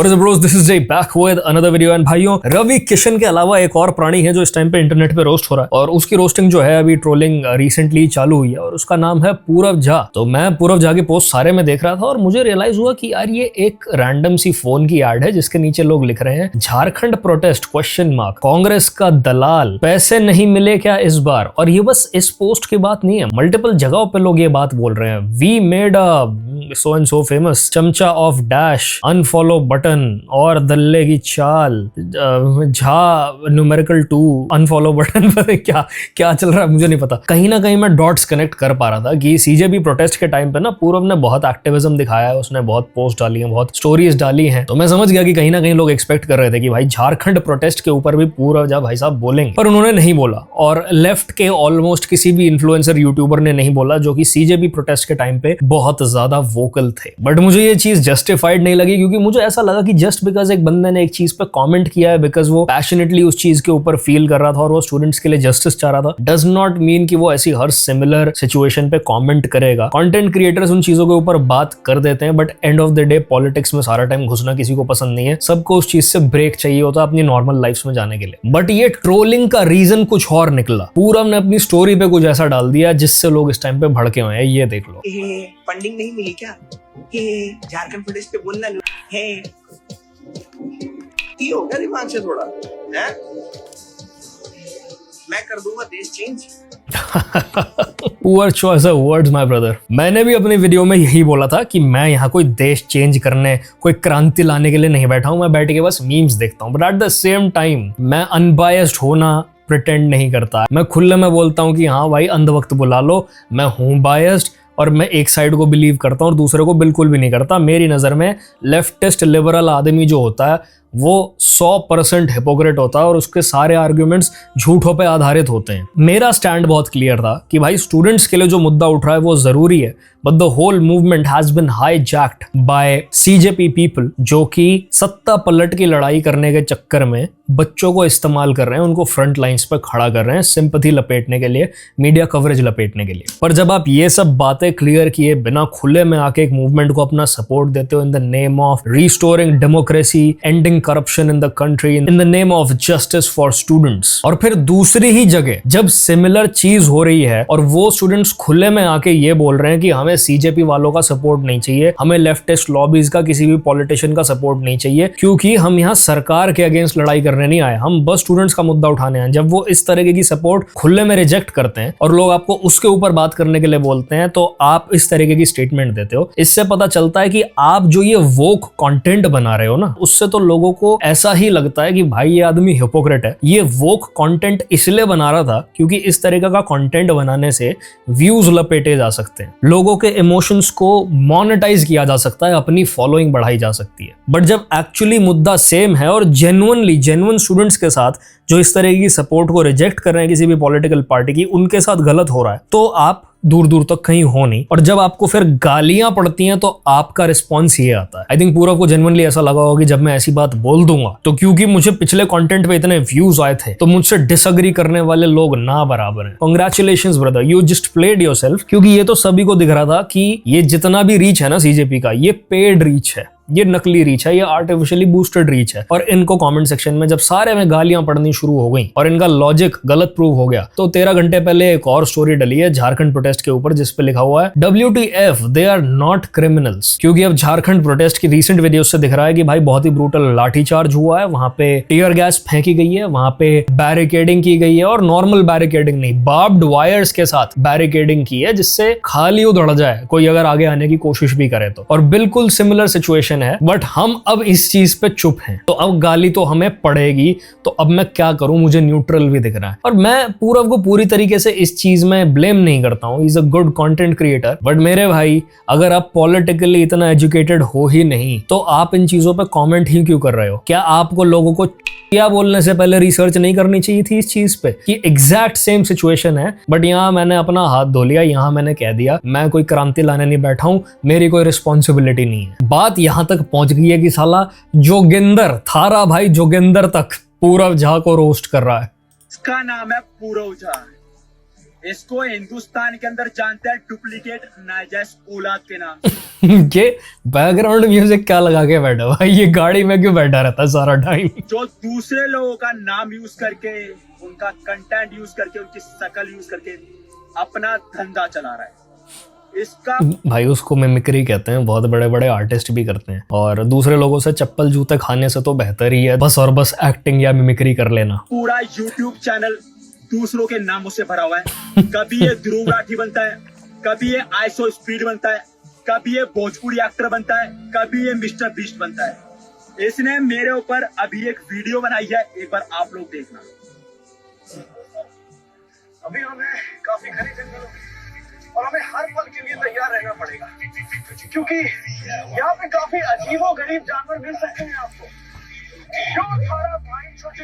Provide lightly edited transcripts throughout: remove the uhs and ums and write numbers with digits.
What is up bros, this is Jay back with another video and भाइयों रवि किशन के अलावा एक और प्राणी है जो इस टाइम पे इंटरनेट पे रोस्ट हो रहा है और उसकी रोस्टिंग जो है अभी ट्रोलिंग रिसेंटली चालू हुई है और उसका नाम है पूरव झा। तो मैं पूरव झा की पोस्ट सारे में देख रहा था और मुझे रियलाइज हुआ कि यार ये एक रैंडम सी फोन की एड है जिसके नीचे लोग लिख रहे हैं झारखंड प्रोटेस्ट ? कांग्रेस का दलाल, पैसे नहीं मिले क्या इस बार। और ये बस इस पोस्ट की बात नहीं है, मल्टीपल जगहों पे लोग ये बात बोल रहे हैं। We made a so and so famous, चमचा ऑफ डैश, अनफॉलो बटन और दल्ले की चाल, झा न्यूमेरिकल 2 अनफॉलो बटन। पता क्या क्या चल रहा है मुझे नहीं पता। कहीं ना कहीं मैं डॉट्स कनेक्ट कर पा रहा था कि सीजेपी प्रोटेस्ट के टाइम पे ना पूरव ने बहुत एक्टिविज्म दिखाया है, उसने बहुत पोस्ट डाली है, बहुत स्टोरीज डाली हैं। तो मैं समझ गया कि कहीं ना कहीं लोग एक्सपेक्ट कर रहे थे कि भाई झारखंड प्रोटेस्ट के ऊपर भी पूरव झा भाई साहब बोलेंगे, पर उन्होंने नहीं बोला। और लेफ्ट के ऑलमोस्ट किसी भी इन्फ्लुएंसर यूट्यूबर ने नहीं बोला जो कि सीजेपी प्रोटेस्ट के टाइम पे बहुत ज्यादा वोकल थे। बट मुझे ये चीज जस्टिफाइड नहीं लगी क्योंकि मुझे ऐसा लगा कि जस्ट बिकॉज एक बंदे ने एक चीज पे कमेंट किया है, बिकॉज वो पैशनेटली उस चीज के ऊपर फील कर रहा था और वो स्टूडेंट्स के लिए जस्टिस चाह रहा था, डज नॉट मीन कि वो ऐसी हर सिमिलर सिचुएशन पे कमेंट करेगा। कंटेंट क्रिएटर्स उन चीजों के ऊपर बात कर देते हैं, but end of the day politics में सारा टाइम घुसना किसी को पसंद नहीं है। सबको उस चीज से ब्रेक चाहिए होता है अपनी नॉर्मल लाइफ में जाने के लिए। बट ये ट्रोलिंग का रीजन कुछ और निकला। पूरव ने अपनी स्टोरी पे कुछ ऐसा डाल दिया जिससे लोग इस टाइम पे भड़के हुए हैं। ये देख लो। फंडिंग नहीं मिली क्या? झारखंड प्रदेश पे बोलना है, हो गया दिमाग से थोड़ा है? मैं कर दूंगा देश change. Poor choice of words my brother. मैंने भी अपनी वीडियो में यही बोला था कि मैं यहाँ कोई देश चेंज करने, कोई क्रांति लाने के लिए नहीं बैठा हूँ। मैं बैठ के बस मीम्स देखता हूँ। But at the same time मैं अनबायस्ड होना प्रिटेंड नहीं करता। मैं खुले में बोलता हूँ कि हाँ भाई अंध वक्त बुला लो, मैं हूँ बायस्ड और मैं एक साइड को बिलीव करता हूँ और दूसरे को बिल्कुल भी नहीं करता। मेरी नज़र में लेफ्टिस्ट लिबरल आदमी जो होता है वो 100% हिपोक्रेट होता है और उसके सारे आर्ग्यूमेंट्स झूठों पे आधारित होते हैं। मेरा स्टैंड बहुत क्लियर था कि भाई स्टूडेंट्स के लिए जो मुद्दा उठ रहा है वो जरूरी है, but the whole movement has been hijacked by CJP people जो कि सत्ता पलट की लड़ाई करने के चक्कर में बच्चों को इस्तेमाल कर रहे हैं, उनको फ्रंट लाइंस पे खड़ा कर रहे हैं सिंपैथी लपेटने के लिए, मीडिया कवरेज लपेटने के लिए। पर जब आप ये सब बातें क्लियर किए बिना खुले में आके एक मूवमेंट को अपना सपोर्ट देते हो in the name of restoring democracy, ending corruption in the country, in the name of justice for students, और फिर दूसरी ही जगह जब सिमिलर चीज हो रही है और वो स्टूडेंट्स खुले में आके ये बोल रहे हैं कि हमें सीजेपी वालों का सपोर्ट नहीं चाहिए, हमें लेफ्टिस्ट लॉबीज का, किसी भी पॉलिटिशियन का सपोर्ट नहीं चाहिए, क्योंकि हम यहाँ सरकार के अगेंस्ट लड़ाई करने नहीं आए, हम बस स्टूडेंट्स का मुद्दा उठाने आए। जब वो इस तरीके की सपोर्ट खुले में रिजेक्ट करते हैं और लोग आपको उसके ऊपर बात करने के लिए बोलते हैं तो आप इस तरीके की स्टेटमेंट देते हो। इससे पता चलता है कि आप जो ये वोक कंटेंट बना रहे हो ना, उससे तो लोगों को ऐसा ही लगता है कि भाई ये आदमी हिपोक्रेट है। ये वोक कंटेंट इसलिए बना रहा था क्योंकि इस तरीके का कंटेंट बनाने से व्यूज लपेटे जा सकते हैं, लोगों के इमोशंस को मोनेटाइज किया जा सकता है, अपनी फॉलोइंग बढ़ाई जा सकती है। बट जब एक्चुअली मुद्दा सेम है और जेन्युइन स्टूडेंट्स के साथ जो इस तरह की सपोर्ट को रिजेक्ट कर रहे हैं किसी भी पॉलिटिकल पार्टी की, उनके साथ गलत हो रहा है, तो आप दूर दूर तक कहीं हो नहीं। और जब आपको फिर गालियां पड़ती हैं तो आपका रिस्पॉन्स ये आता है। आई थिंक पूरव को जेन्युइनली ऐसा लगा होगा कि जब मैं ऐसी बात बोल दूंगा तो क्योंकि मुझे पिछले कंटेंट पे इतने व्यूज आए थे तो मुझसे डिसएग्री करने वाले लोग ना बराबर हैं। Congratulations brother, you just played yourself. क्योंकि ये तो सभी को दिख रहा था कि ये जितना भी रीच है ना सीजेपी का, ये पेड रीच है, ये नकली रीच है, ये आर्टिफिशियली बूस्टेड रीच है। और इनको कमेंट सेक्शन में जब सारे में गालियां पड़नी शुरू हो गई और इनका लॉजिक गलत प्रूव हो गया तो 13 घंटे पहले एक और स्टोरी डली है झारखंड प्रोटेस्ट के ऊपर जिस पे लिखा हुआ है WTF they are not criminals. क्योंकि अब झारखंड प्रोटेस्ट की रीसेंट वीडियो से दिख रहा है कि भाई बहुत ही ब्रूटल लाठीचार्ज हुआ है, वहां पे टीयर गैस फेंकी गई है, वहां पे बैरिकेडिंग की गई है, और नॉर्मल बैरिकेडिंग नहीं, बार्ब्ड वायर्स के साथ बैरिकेडिंग की है जिससे खाली उधड़ जाए कोई अगर आगे आने की कोशिश भी करे तो। और बिल्कुल सिमिलर सिचुएशन है, बट हम अब इस चीज पे चुप हैं, तो अब गाली तो हमें पड़ेगी। तो अब मैं क्या करूं, मुझे न्यूट्रल भी दिख रहा है। और मैं पूरव को पूरी तरीके से इस चीज में ब्लेम नहीं करता हूं, is a good content creator. But मेरे भाई, अगर आप पॉलिटिकली इतना एजुकेटेड हो ही नहीं तो आप इन चीजों पे कमेंट ही क्यों कर रहे हो? क्या आपको लोगों को क्या बोलने से पहले रिसर्च नहीं करनी चाहिए थी इस चीज पे कि एग्जैक्ट सेम सिचुएशन है, बट यहाँ मैंने अपना हाथ धो लिया, यहाँ मैंने कह दिया मैं कोई क्रांति लाने नहीं बैठा हूं, मेरी कोई रिस्पॉन्सिबिलिटी नहीं है। बात यहाँ तक पहुंच गई है कि साला जोगिंदर, थारा भाई जोगिंदर तक पूरव झा को रोस्ट कर रहा है। इसका नाम है पूरव झा। इसको हिंदुस्तान के अंदर जानते हैं डुप्लीकेट नाजायज औलाद के नाम। ये बैकग्राउंड म्यूजिक क्या लगा के बैठा भाई, ये गाड़ी में क्यों बैठा रहता है सारा टाइम? जो दूसरे लोगों का नाम यूज करके, उनका कंटेंट यूज करके, उनकी शक्ल यूज करके अपना धंधा चला रहा है। इसका भाई उसको मिमिक्री कहते हैं, बहुत बड़े बड़े आर्टिस्ट भी करते हैं। और दूसरे लोगों से चप्पल जूते खाने से तो बेहतर ही है बस और बस एक्टिंग या मिमिक्री कर लेना। पूरा यूट्यूब चैनल दूसरों के नामों से भरा हुआ है। कभी ये ध्रुव राठी बनता है, कभी ये आइसो स्पीड बनता है, कभी ये भोजपुरी एक्टर बनता है, कभी ये मिस्टर बीस्ट बनता है। इसने मेरे ऊपर अभी एक वीडियो बनाई है, एक बार आप लोग देखना। अभी हमें काफी घने जंगल और हमें हर पल के लिए तैयार रहना पड़ेगा, क्योंकि यहाँ पे काफी अजीबो गरीब जानवर मिल सकते हैं आपको। जो थारा भाई छोटी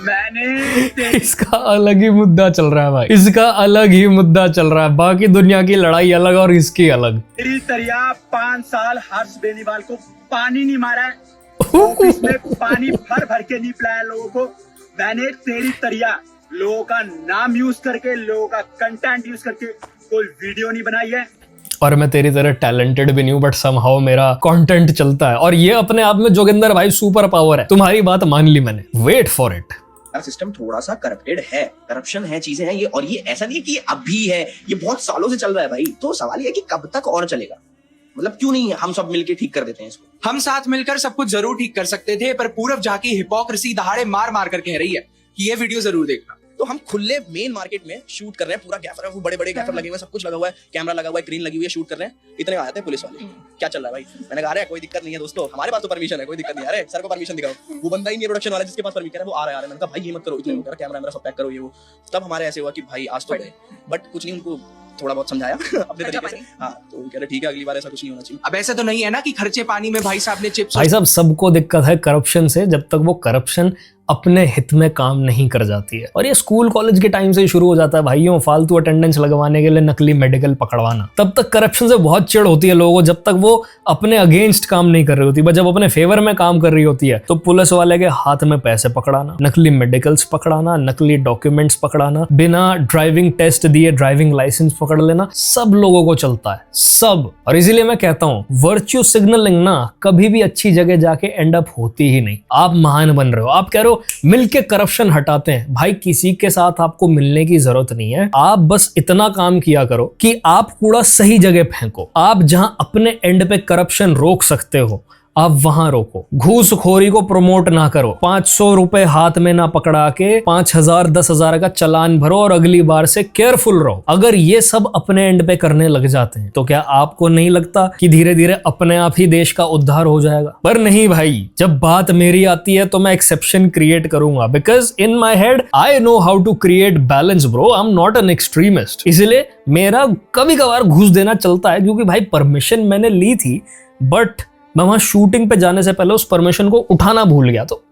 मैंने इसका अलग ही मुद्दा चल रहा है भाई, इसका अलग ही मुद्दा चल रहा है। बाकी दुनिया की लड़ाई अलग और इसकी अलग। तेरी तरिया 5 साल हर्ष बेनीवाल को पानी नहीं मारा है, ऑफिस में पानी भर भर के नहीं पिलाया लोगों को। मैंने तेरी तरिया लोगों का नाम यूज करके, लोगों का कंटेंट यूज करके कोई वीडियो नहीं बनाई है। और मैं तेरी तरह टैलेंटेड भी नहीं हूँ, बट समहाउ मेरा कंटेंट चलता है। और ये अपने आप में जोगिंदर भाई सुपर पावर है। तुम्हारी बात मान ली मैंने, वेट फॉर इट। सिस्टम थोड़ा सा करप्टेड है, करप्शन है, चीजें हैं ये। और ये ऐसा नहीं है कि अभी है, ये बहुत सालों से चल रहा है भाई। तो सवाल ये है कि कब तक और चलेगा, मतलब क्यों नहीं हम सब मिलके ठीक कर देते हैं इसको। हम साथ मिलकर सब कुछ जरूर ठीक कर सकते थे, पर पूरब जाके हिपोक्रेसी दहाड़े मार मार कर कह रही है कि ये वीडियो जरूर देखना। तो हम खुले मेन मार्केट में शूट कर रहे हैं, पूरा गैफर है, वो बड़े बड़े गैफर लगे हुए हैं, सब कुछ लगा हुआ है, कैमरा लगा हुआ है, क्रीन लगी हुई है, शूट कर रहे हैं। इतने आ जाते हैं पुलिस वाले, क्या चल रहा है भाई? मैंने कहा कोई दिक्कत नहीं है दोस्तों, हमारे पास तो परमिशन है, कोई दिक्कत नहीं है। अरे सर को परमिशन दिखाओ। वो बंदा ही नहीं प्रोडक्शन वाला जिसके पास परमिशन है, वो आ रहा है। मैंने कहा भाई ये मत करो, इतने करो, कैमरा मेरा सब पैक करो, ये वो। तब हमारे ऐसे हुआ कि भाई आज तो गए, बट कुछ नहीं, उनको थोड़ा बहुत समझाया अपने तरीके से। हाँ, तो कह रहे ठीक है, अगली बार ऐसा कुछ नहीं होना चाहिए। अब ऐसा तो नहीं है ना कि खर्चे पानी में भाई साहब ने चिप्स। भाई साहब सबको दिक्कत है करप्शन से, जब तक वो करप्शन अपने हित में काम नहीं कर जाती है। और ये स्कूल कॉलेज के टाइम से ही शुरू हो जाता है भाइयों, फालतू अटेंडेंस लगवाने के लिए नकली मेडिकल पकड़वाना। तब तक करप्शन से बहुत चिढ़ होती है लोगों को, जब तक वो अपने अगेंस्ट काम नहीं कर रही होती। बस जब अपने फेवर में काम कर रही होती है तो पुलिस वाले के हाथ में पैसे पकड़ाना, नकली मेडिकल्स पकड़ाना, नकली डॉक्यूमेंट्स पकड़ाना, बिना ड्राइविंग टेस्ट दिए ड्राइविंग लाइसेंस पकड़ लेना, सब लोगों को चलता है, सब। और इसीलिए मैं कहता हूं वर्च्यू सिग्नलिंग ना कभी भी अच्छी जगह जाके एंड अप होती ही नहीं। आप महान बन रहे हो, आप कह रहे हो मिलके करप्शन हटाते हैं, भाई किसी के साथ आपको मिलने की जरूरत नहीं है। आप बस इतना काम किया करो कि आप कूड़ा सही जगह फेंको। आप जहां अपने एंड पे करप्शन रोक सकते हो आप वहां रोको। घूसखोरी को प्रमोट ना करो। 500 रुपए हाथ में ना पकड़ा के 5000 10,000 का चालान भरो और अगली बार से केयरफुल रहो। अगर ये सब अपने एंड पे करने लग जाते हैं तो क्या आपको नहीं लगता कि धीरे धीरे अपने आप ही देश का उद्धार हो जाएगा? पर नहीं भाई, जब बात मेरी आती है तो मैं एक्सेप्शन क्रिएट करूंगा, because in my head I know how to create balance bro. I am not an extremist. इसलिए मेरा कभी कभार घूस देना चलता है, क्योंकि भाई परमिशन मैंने ली थी, बट मैं वहां शूटिंग पे जाने से पहले उस परमिशन को उठाना भूल गया, तो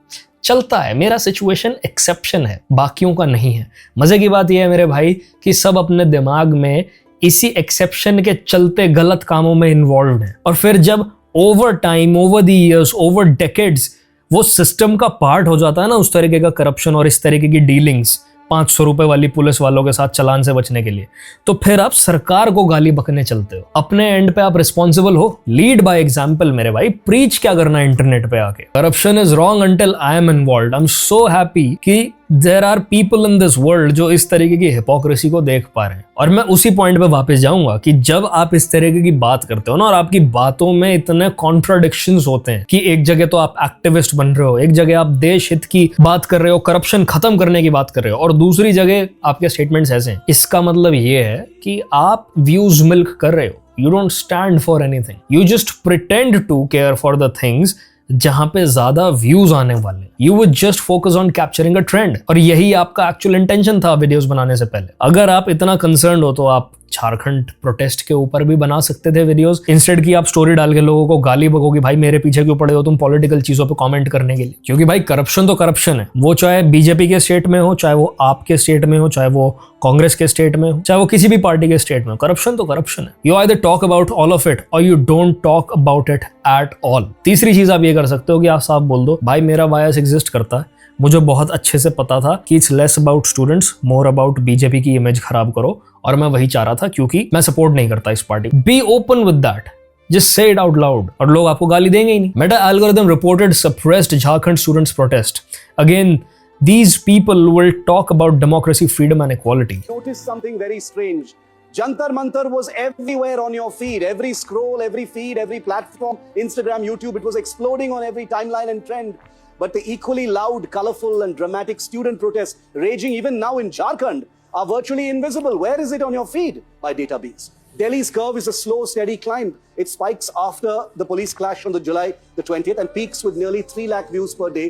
चलता है। मेरा सिचुएशन एक्सेप्शन है, बाकियों का नहीं है। मजे की बात यह है मेरे भाई कि सब अपने दिमाग में इसी एक्सेप्शन के चलते गलत कामों में इन्वॉल्व हैं, और फिर जब over time, over the years, over decades वो सिस्टम का पार्ट हो जाता है ना उस तरीके का करप्शन और इस तरीके की डीलिंग्स 500 रुपए वाली पुलिस वालों के साथ चालान से बचने के लिए, तो फिर आप सरकार को गाली बकने चलते हो। अपने एंड पे आप रिस्पॉन्सिबल हो, लीड बाय एग्जांपल मेरे भाई। प्रीच क्या करना है इंटरनेट पे आके? Corruption is wrong until I am involved. I am so happy कि there are people in this world जो इस तरीके की हिपोक्रेसी को देख पा रहे हैं। और मैं उसी पॉइंट पे वापस जाऊंगा कि जब आप इस तरीके की बात करते हो ना, और आपकी बातों में इतने कॉन्ट्राडिक्शंस होते हैं कि एक जगह तो आप एक्टिविस्ट बन रहे हो, एक जगह आप देश हित की बात कर रहे हो, करप्शन खत्म करने की बात कर रहे हो, और दूसरी जगह आपके स्टेटमेंट्स ऐसे हैं। इसका मतलब ये है कि आप व्यूज मिल्क कर रहे हो। You don't stand for anything, you just pretend to care for the things जहां पे ज्यादा व्यूज आने वाले। You would just focus on capturing a trend, और यही आपका एक्चुअल इंटेंशन था वीडियोस बनाने से पहले। अगर आप इतना कंसर्न हो तो आप झारखंड प्रोटेस्ट के ऊपर भी बना सकते थे वीडियोस, इंस्टेड की आप स्टोरी डाल के लोगों को गाली बकोगे, भाई मेरे पीछे क्यों पड़े हो तुम पॉलिटिकल चीजों पे कमेंट करने के लिए। क्योंकि भाई करप्शन तो करप्शन है, वो चाहे बीजेपी के स्टेट में हो, चाहे वो आपके स्टेट में हो, चाहे वो कांग्रेस के स्टेट में हो, चाहे वो किसी भी पार्टी के स्टेट में हो, करप्शन तो करप्शन है। You either talk about all of it और you don't talk about it at all. तीसरी चीज आप ये कर सकते हो कि आप साफ बोल दो, भाई मेरा बायस एग्जिस्ट करता है, मुझे बहुत अच्छे से पता था कि it's less about students, more about BJP की इमेज खराब करो, और मैं वही चाह रहा था क्योंकि मैं सपोर्ट नहीं करता इस party. Be open with that, just say it out loud, और लोग आपको गाली देंगे ही नहीं। Meta algorithm reported suppressed Jharkhand students protest. Again, these people will talk about democracy, freedom and equality. Notice something very strange. Jantar Mantar was everywhere on your feed. Every scroll, every feed, every platform, Instagram, YouTube, it was exploding on every timeline and trend. But the equally loud, colorful and dramatic student protests raging even now in Jharkhand are virtually invisible. Where is it on your feed? By database. Delhi's curve is a slow, steady climb. It spikes after the police clash on the July the 20th and peaks with nearly 3 lakh views per day,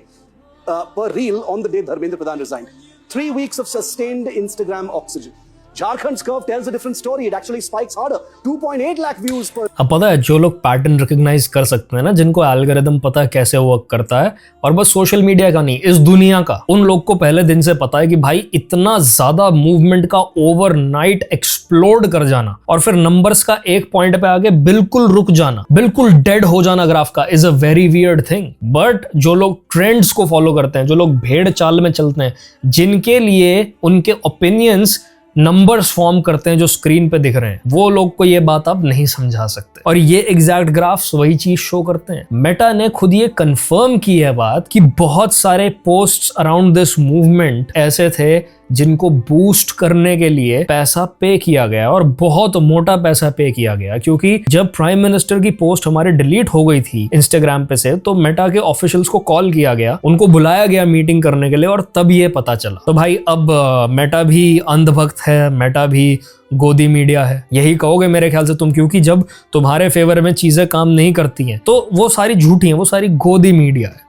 per reel on the day Dharmendra Pradhan resigned. 3 weeks of sustained Instagram oxygen. Jharkhand's curve tells a different story. It actually spikes harder. 2.8 lakh views per. अब पता है जो लोग pattern recognise कर सकते हैं ना, जिनको एल्गोरिदम पता है कैसे वर्क करता है, और बस सोशल मीडिया का नहीं, इस दुनिया का, उन लोग को पहले दिन से पता है कि भाई इतना ज्यादा मूवमेंट का ओवरनाइट एक्सप्लोड कर जाना और फिर नंबर्स का एक पॉइंट पे आके बिल्कुल रुक जाना, बिल्कुल डेड हो जाना ग्राफ का, is a very weird thing. But जो लोग ट्रेंड्स को फॉलो करते हैं, जो लोग भेड़ चाल में चलते हैं, जिनके लिए उनके ओपिनियंस नंबर्स फॉर्म करते हैं जो स्क्रीन पे दिख रहे हैं, वो लोग को ये बात आप नहीं समझा सकते। और ये एग्जैक्ट ग्राफ्स वही चीज शो करते हैं। मेटा ने खुद ये कंफर्म की है बात कि बहुत सारे पोस्ट्स अराउंड दिस मूवमेंट ऐसे थे जिनको बूस्ट करने के लिए पैसा पे किया गया, और बहुत मोटा पैसा पे किया गया, क्योंकि जब प्राइम मिनिस्टर की पोस्ट हमारे डिलीट हो गई थी इंस्टाग्राम पे से, तो मेटा के ऑफिशियल्स को कॉल किया गया, उनको बुलाया गया मीटिंग करने के लिए, और तब ये पता चला। तो भाई अब मेटा भी अंधभक्त है, मेटा भी गोदी मीडिया है, यही कहोगे मेरे ख्याल से तुम, क्योंकि जब तुम्हारे फेवर में चीजें काम नहीं करती हैं तो वो सारी झूठी हैं, वो सारी गोदी मीडिया है।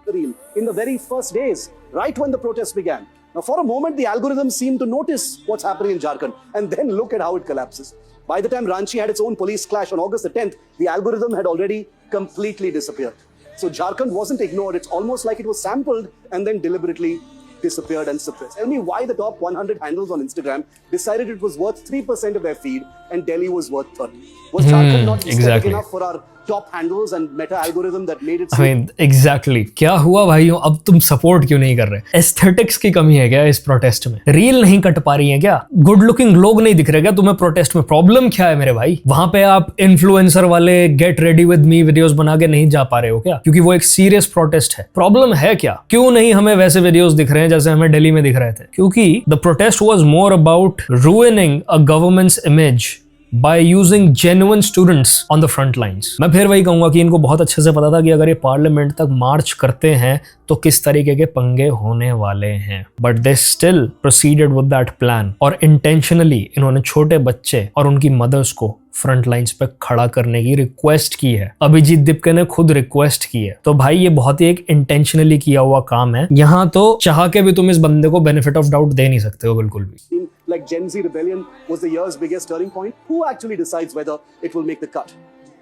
In the very first days, right when the protests began. Now, for a moment, the algorithm seemed to notice what's happening in Jharkhand, and then look at how it collapses. By the time Ranchi had its own police clash on August the 10th, the algorithm had already completely disappeared. So Jharkhand wasn't ignored. It's almost like it was sampled and then deliberately disappeared and suppressed. Tell me why the top 100 handles on Instagram decided it was worth 3% of their feed and Delhi was worth 30. Was Jharkhand not aesthetic enough for our top handles and meta algorithm that made it? I mean, exactly. क्या हुआ भाइयों, अब तुम support क्यों नहीं कर रहे? Aesthetics की कमी है क्या इस प्रोटेस्ट में? रील नहीं कट पा रही है क्या? गुड लुकिंग लोग नहीं दिख रहे क्या तुम्हें प्रोटेस्ट में? प्रॉब्लम क्या है मेरे भाई? वहां पे आप इन्फ्लुएंसर वाले get ready with me videos बना के नहीं जा पा रहे हो क्या? क्योंकि वो एक सीरियस प्रोटेस्ट है। प्रॉब्लम है क्या? क्यों नहीं हमें वैसे वीडियोस दिख रहे हैं जैसे हमें दिल्ली में दिख रहे थे? क्योंकि the protest was more about ruining a government's image by using genuine students on the front lines. मैं फिर वही कहूंगा कि इनको बहुत अच्छे से पता था कि अगर ये पार्लियामेंट तक मार्च करते हैं तो किस तरीके के पंगे होने वाले हैं, but they still proceeded with that plan, और इंटेंशनली इन्होंने छोटे बच्चे और उनकी मदर्स को फ्रंट लाइंस पे खड़ा करने की रिक्वेस्ट की है। अभिजीत दीपके ने खुद रिक्वेस्ट की है। तो भाई ये बहुत ही एक इंटेंशनली किया हुआ काम है। यहाँ तो चाह के भी तुम इस बंदे को बेनिफिट ऑफ डाउट दे नहीं सकते हो बिल्कुल भी। Like Gen Z rebellion was the year's biggest turning point. Who actually decides whether it will make the cut?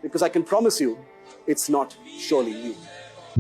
Because I can promise you, it's not surely you.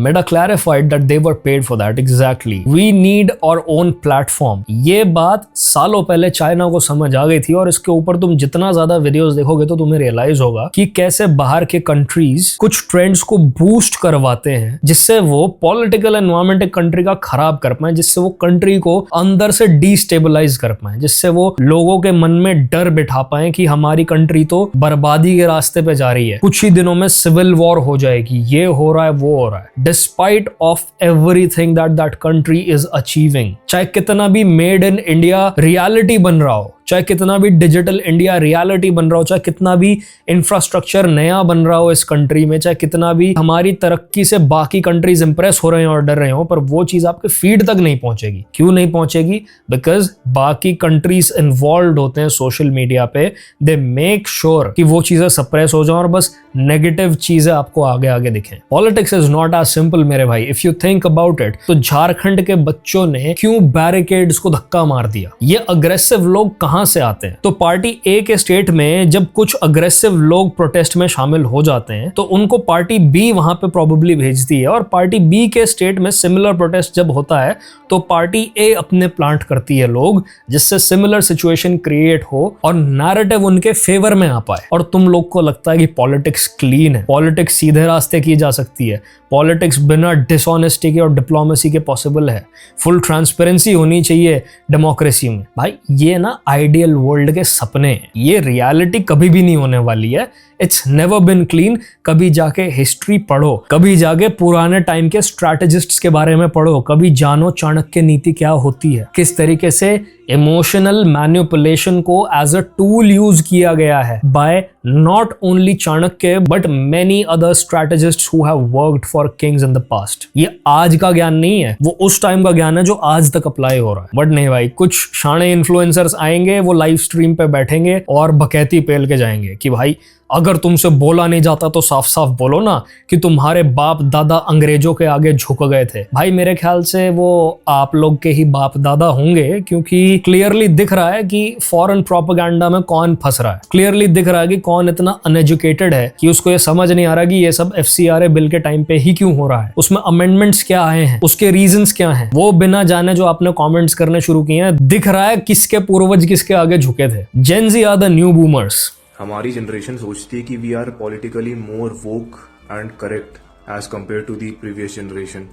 Meta clarified that they were paid for that. Exactly. We need our own platform. ये बात सालों पहले China को समझ आ गई थी, और इसके ऊपर तुम जितना ज्यादा वीडियोस देखोगे तो तुम्हें रियलाइज होगा कि कैसे बाहर के कंट्रीज कुछ ट्रेंड्स को बूस्ट करवाते हैं जिससे वो पॉलिटिकल एनवायरनमेंट एक कंट्री का खराब कर पाए, जिससे वो कंट्री को अंदर से डिस्टेबलाइज कर पाए, जिससे वो लोगों के मन में डर बिठा पाए कि हमारी कंट्री तो बर्बादी के रास्ते पे जा रही है, कुछ ही दिनों में सिविल वॉर हो जाएगी, ये हो रहा है वो हो रहा है। Despite of everything that country is achieving, चाहे कितना भी मेड इन इंडिया रियलिटी बन रहा हो, चाहे कितना भी डिजिटल इंडिया रियलिटी बन रहा हो, चाहे कितना भी इंफ्रास्ट्रक्चर नया बन रहा हो इस कंट्री में, चाहे कितना भी हमारी तरक्की से बाकी कंट्रीज इंप्रेस हो रहे हैं और डर रहे हो, पर वो चीज आपके फीड तक नहीं पहुंचेगी। क्यों नहीं पहुंचेगी? बिकॉज बाकी कंट्रीज इन्वॉल्व होते हैं सोशल मीडिया पे, दे मेक श्योर कि वो चीजें सप्रेस हो जाए और बस नेगेटिव चीजें आपको आगे आगे दिखें। Politics is not as simple मेरे भाई, if you think about it. तो झारखंड के बच्चों ने क्यों बैरिकेड्स को धक्का मार दिया? ये अग्रेसिव लोग कहां कहां से आते हैं। तो पार्टी ए के स्टेट में जब कुछ अग्रेसिव लोग प्रोटेस्ट में शामिल हो जाते हैं तो उनको पार्टी बी वहां पे प्रोबेबली भेजती है, और पार्टी बी के स्टेट में सिमिलर प्रोटेस्ट जब होता है तो पार्टी ए अपने प्लांट करती है लोग, जिससे सिमिलर सिचुएशन क्रिएट हो और नैरेटिव उनके फेवर में आ पाए। और तुम लोग को लगता है कि पॉलिटिक्स क्लीन है, पॉलिटिक्स सीधे रास्ते की जा सकती है, पॉलिटिक्स बिना डिसऑनेस्टी के और डिप्लोमेसी के पॉसिबल है, फुल ट्रांसपेरेंसी होनी चाहिए डेमोक्रेसी में। भाई ये ना आइडियल वर्ल्ड के सपने हैं, ये रियलिटी कभी भी नहीं होने वाली है। It's never been clean. कभी जाके हिस्ट्री पढ़ो, कभी जाके पुराने टाइम के स्ट्रैटेजिस्ट्स के बारे में पढ़ो, कभी जानो चाणक्य नीति क्या होती है, किस तरीके से इमोशनल मैनिपुलेशन को एज अ टूल यूज किया गया है by not only Chanakya but many other strategists who have worked for kings in the past. ये आज का ज्ञान नहीं है, वो उस टाइम का ज्ञान है जो आज तक अप्लाई हो रहा है। बट नहीं भाई, कुछ शाणे इन्फ्लुएंसर्स आएंगे, वो लाइव स्ट्रीम पे बैठेंगे और बकैती पेल के जाएंगे कि भाई अगर तुमसे बोला नहीं जाता तो साफ साफ बोलो ना कि तुम्हारे बाप दादा अंग्रेजों के आगे झुक गए थे। भाई मेरे ख्याल से वो आप लोग के ही बाप दादा होंगे, क्योंकि क्लियरली दिख रहा है कि फॉरेन प्रोपेगेंडा में कौन फंस रहा है, क्लियरली दिख रहा है कि कौन इतना अनएजुकेटेड है कि उसको ये समझ नहीं आ रहा कि ये सब FCRA बिल के टाइम पे ही क्यों हो रहा है, उसमें अमेंडमेंट्स क्या आए हैं, उसके रीजंस क्या हैं। वो बिना जाने जो आपने कमेंट्स करने शुरू किए हैं, दिख रहा है किसके पूर्वज किसके आगे झुके थे। Gen Z are the new boomers. हमारी जनरेशन सोचती है कि we are politically more woke and correct as compared to the previous generation,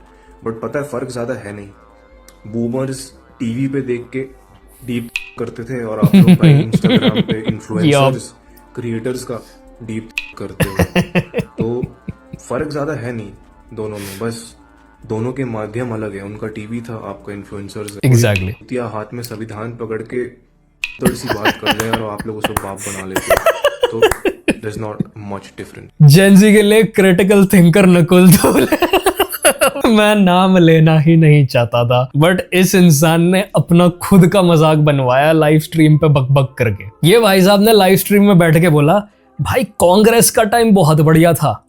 but पता है फ़र्क ज़्यादा है नहीं। बूमर्स टीवी पे देख के डीप करते थे और आप लोग भाई इंस्टाग्राम पे इन्फ्लुएंसर्स क्रिएटर्स का डीप करते हो। तो फ़र्क ज़्यादा है नहीं दोनों में, बस दोनों के माध्यम अलग है। उनका टीवी था, आपका इन्फ्लुएंसर्स है। एग्जैक्टली। हाथ में संविधान पकड़ के थोड़ी सी बात कर रहे हैं और आप लोग उसको बाप बना लेते हैं, तो there is not much different. Gen Z के लिए क्रिटिकल थिंकर नकुल धूल मैं नाम लेना ही नहीं चाहता था, बट इस इंसान ने अपना खुद का मजाक बनवाया लाइव स्ट्रीम पे बक बक करके। ये भाई साहब ने लाइव स्ट्रीम में बैठ के बोला, भाई कांग्रेस का टाइम बहुत बढ़िया था,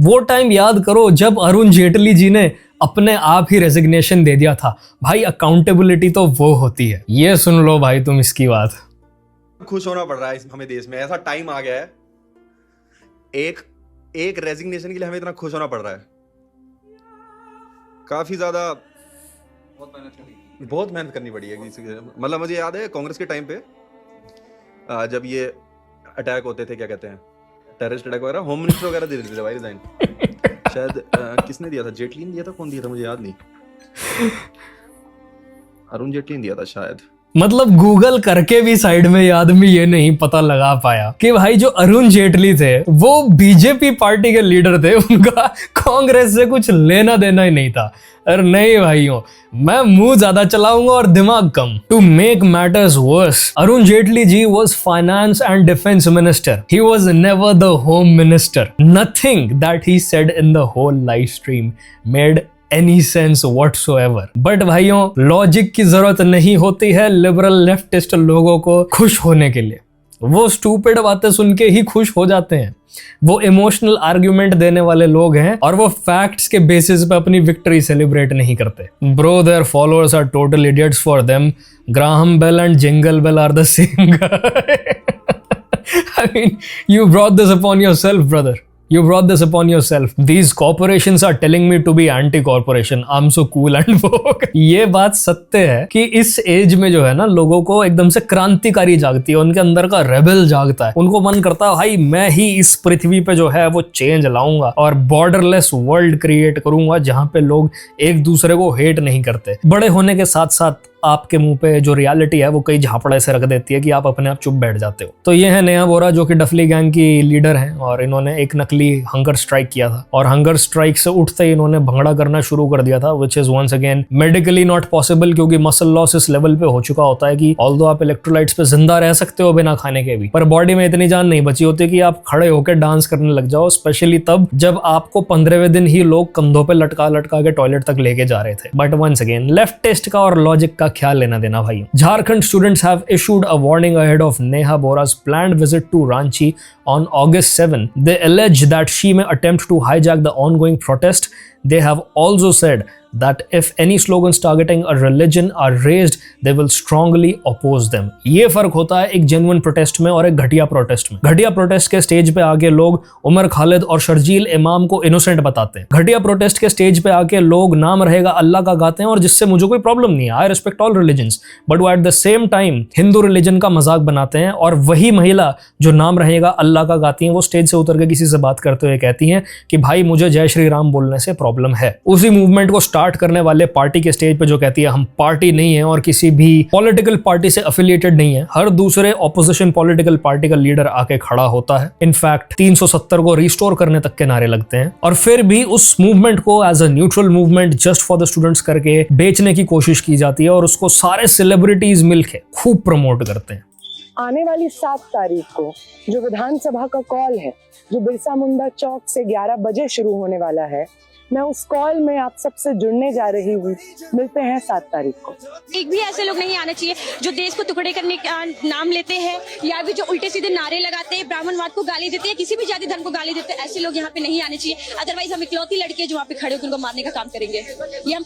वो टाइम याद करो जब अरुण जेटली जी ने अपने आप ही रेजिग्नेशन दे दिया था। भाई अकाउंटेबिलिटी तो वो होती है। ये सुन लो भाई तुम इसकी बात। खुश होना पड़ रहा है हमें, देश में ऐसा टाइम आ गया है, एक रेजिग्नेशन के लिए हमें इतना खुश होना पड़ रहा है। काफी ज्यादा बहुत मेहनत करनी पड़ी है। मतलब मुझे याद है कांग्रेस के टाइम पे जब ये अटैक होते थे, क्या कहते हैं, टेररिस्ट अटैक वगैरह, होम मिनिस्टर वगैरह दे देते थे भाई रिजाइन। शायद किसने दिया था, जेटली ने दिया था, कौन दिया था मुझे याद नहीं, अरुण जेटली ने दिया था शायद। मतलब गूगल करके भी साइड में ये आदमी ये नहीं पता लगा पाया कि भाई जो अरुण जेटली थे वो बीजेपी पार्टी के लीडर थे, उनका कांग्रेस से कुछ लेना देना ही नहीं था। अरे नहीं भाइयों, मैं मुंह ज्यादा चलाऊंगा और दिमाग कम। To make matters worse, Arun Jaitley ji was finance and defence minister, he was never the home minister. Nothing that he said in the whole live stream made any sense whatsoever। But भाइयों लॉजिक की जरूरत नहीं होती है लिबरल लेफ्टिस्ट लोगों को खुश होने के लिए, वो स्टूपिड बातें सुन के ही खुश हो जाते हैं। वो इमोशनल आर्ग्यूमेंट देने वाले लोग हैं और वो फैक्ट्स के बेसिस पे अपनी विक्ट्री सेलिब्रेट नहीं करते। Bro their followers are total idiots for them. Graham Bell and jingle bell are the same guy। I mean, you brought this upon yourself, brother. You brought this upon yourself. These corporations are telling me to be anti-corporation. I'm so cool and woke. ये बात सत्य है कि इस as में जो है ना, लोगों को एकदम से क्रांतिकारी जागती है, उनके अंदर का रेबल जागता है। उनको मन करता है भाई मैं ही इस पृथ्वी पे जो है वो चेंज लाऊंगा और बॉर्डरलेस वर्ल्ड क्रिएट करूंगा जहां पे लोग एक दूसरे को हेट नहीं करते। बड़े होने के साथ साथ आपके मुंह पे जो रियलिटी है वो कई झापड़े से रख देती है कि आप अपने आप चुप बैठ जाते हो। तो ये है नेहा बोरा, जो कि डफली गैंग की लीडर हैं, और इन्होंने एक नकली हंगर स्ट्राइक किया था और हंगर स्ट्राइक से उठते ही इन्होंने भंगड़ा करना शुरू कर दिया था, which is once again medically not possible, क्योंकि मसल लॉस इस लेवल पे हो चुका होता है कि ऑल्दो आप इलेक्ट्रोलाइट्स पे जिंदा रह सकते हो बिना खाने के भी, पर बॉडी में इतनी जान नहीं बची होती कि आप खड़े होकर डांस करने लग जाओ, स्पेशली तब जब आपको 15वें दिन ही लोग कंधों पे लटका लटका के टॉयलेट तक लेके जा रहे थे। बट वंस अगेन लेफ्टिस्ट का और लॉजिक का ख्याल लेना देना भाई। Jharkhand students have issued a warning ahead of Neha Bora's planned visit to Ranchi on August 7. They allege that she may attempt to hijack the ongoing protest. they have also said that if any slogans targeting a religion are raised, they will strongly oppose them. ये फर्क होता है एक genuine protest में और एक घटिया protest में। घटिया प्रोटेस्ट के स्टेज पे आके लोग उमर खालिद और शर्जील इमाम को इनोसेंट बताते हैं। घटिया प्रोटेस्ट के स्टेज पे आके लोग नाम रहेगा अल्लाह का गाते हैं, और जिससे मुझे कोई प्रॉब्लम नहीं है। I respect all religions, but वो at the same time Hindu religion का मजाक बनाते हैं। और वही महिला जो नाम रहेगा अल्लाह का गाती है, वो स्टेज से उतर के किसी से बात करते हुए कहती हैं कि भाई मुझे जय श्री राम बोलने से प्रॉब्लम है। उसी मूवमेंट को स्टार्ट करने वाले पार्टी के स्टेज पे जो कहती है हम पार्टी नहीं है और किसी भी पॉलिटिकल पार्टी से एफिलिएटेड नहीं है, हर दूसरे ऑपोजिशन पॉलिटिकल पार्टी का लीडर आके खड़ा होता है। इनफैक्ट 370 को रिस्टोर करने तक के नारे लगते हैं, और फिर भी उस मूवमेंट को as a neutral movement just for the students करके बेचने की कोशिश की जाती है, और उसको सारे सेलिब्रिटीज मिलके खूब प्रमोट करते हैं। आने वाली 7 तारीख को जो विधानसभा का कॉल है, जो बिरसा मुंडा चौक से 11 बजे शुरू होने वाला है, मैं उस कॉल में आप सबसे जुड़ने जा रही हूँ। मिलते हैं 7 तारीख को। एक भी ऐसे लोग नहीं आना चाहिए जो देश को टुकड़े करने का नाम लेते हैं, या भी जो उल्टे सीधे नारे लगाते हैं, ब्राह्मणवाद को गाली देते हैं, किसी भी जाति धर्म को गाली देते हैं। ऐसे लोग यहाँ पे नहीं आने चाहिए। अदरवाइज हम इकलौती लड़के जो वहाँ पे खड़े होकर उनको मारने का काम करेंगे। ये हम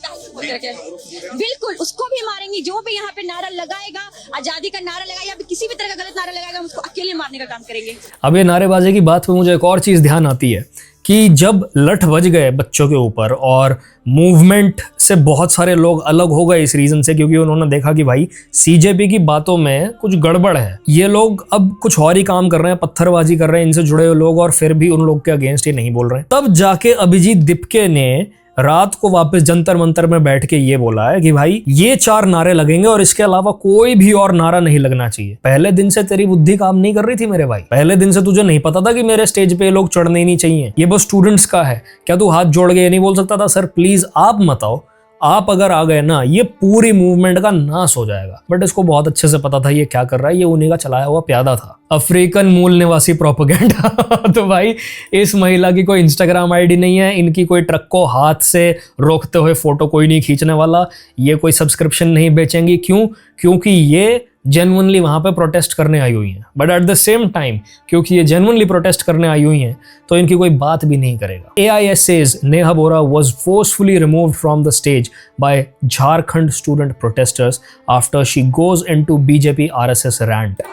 बिल्कुल उसको भी मारेंगे जो भी यहाँ पे नारा लगाएगा, आजादी का नारा लगाएगा, या किसी भी तरह का गलत नारा लगाएगा, हम उसको अकेले मारने का काम करेंगे। अब ये नारेबाजी की बात पे मुझे एक और चीज ध्यान आती है कि जब लठ बज गए बच्चों के ऊपर और मूवमेंट से बहुत सारे लोग अलग हो गए इस रीजन से, क्योंकि उन्होंने देखा कि भाई सीजेपी की बातों में कुछ गड़बड़ है, ये लोग अब कुछ और ही काम कर रहे हैं, पत्थरबाजी कर रहे हैं इनसे जुड़े हुए लोग, और फिर भी उन लोग के अगेंस्ट ये नहीं बोल रहे हैं। तब जाके अभिजीत दिपके ने रात को वापस जंतर मंतर में बैठ के ये बोला है कि भाई ये 4 नारे लगेंगे और इसके अलावा कोई भी और नारा नहीं लगना चाहिए। पहले दिन से तेरी बुद्धि काम नहीं कर रही थी मेरे भाई, पहले दिन से तुझे नहीं पता था कि मेरे स्टेज पे लोग चढ़ने ही नहीं चाहिए, ये बस स्टूडेंट्स का है। क्या तू हाथ जोड़ के ये नहीं बोल सकता था सर प्लीज आप मत आओ, आप अगर आ गए ना ये पूरी मूवमेंट का नाश हो जाएगा। बट इसको बहुत अच्छे से पता था ये क्या कर रहा है, ये उन्हीं का चलाया हुआ प्यादा था, अफ्रीकन मूल निवासी प्रोपेगेंडा। तो भाई इस महिला की कोई इंस्टाग्राम आईडी नहीं है, इनकी कोई ट्रक को हाथ से रोकते हुए फोटो कोई नहीं खींचने वाला, ये कोई सब्सक्रिप्शन नहीं बेचेंगी। क्यों? क्योंकि ये जेन्युइनली वहां पे प्रोटेस्ट करने आई हुई हैं। But at the same time क्योंकि ये जेन्युइनली प्रोटेस्ट करने आई हुई हैं तो इनकी कोई बात भी नहीं करेगा। AIS says Neha Bora was forcefully removed from the stage by Jharkhand student protesters after she goes into BJP RSS rant.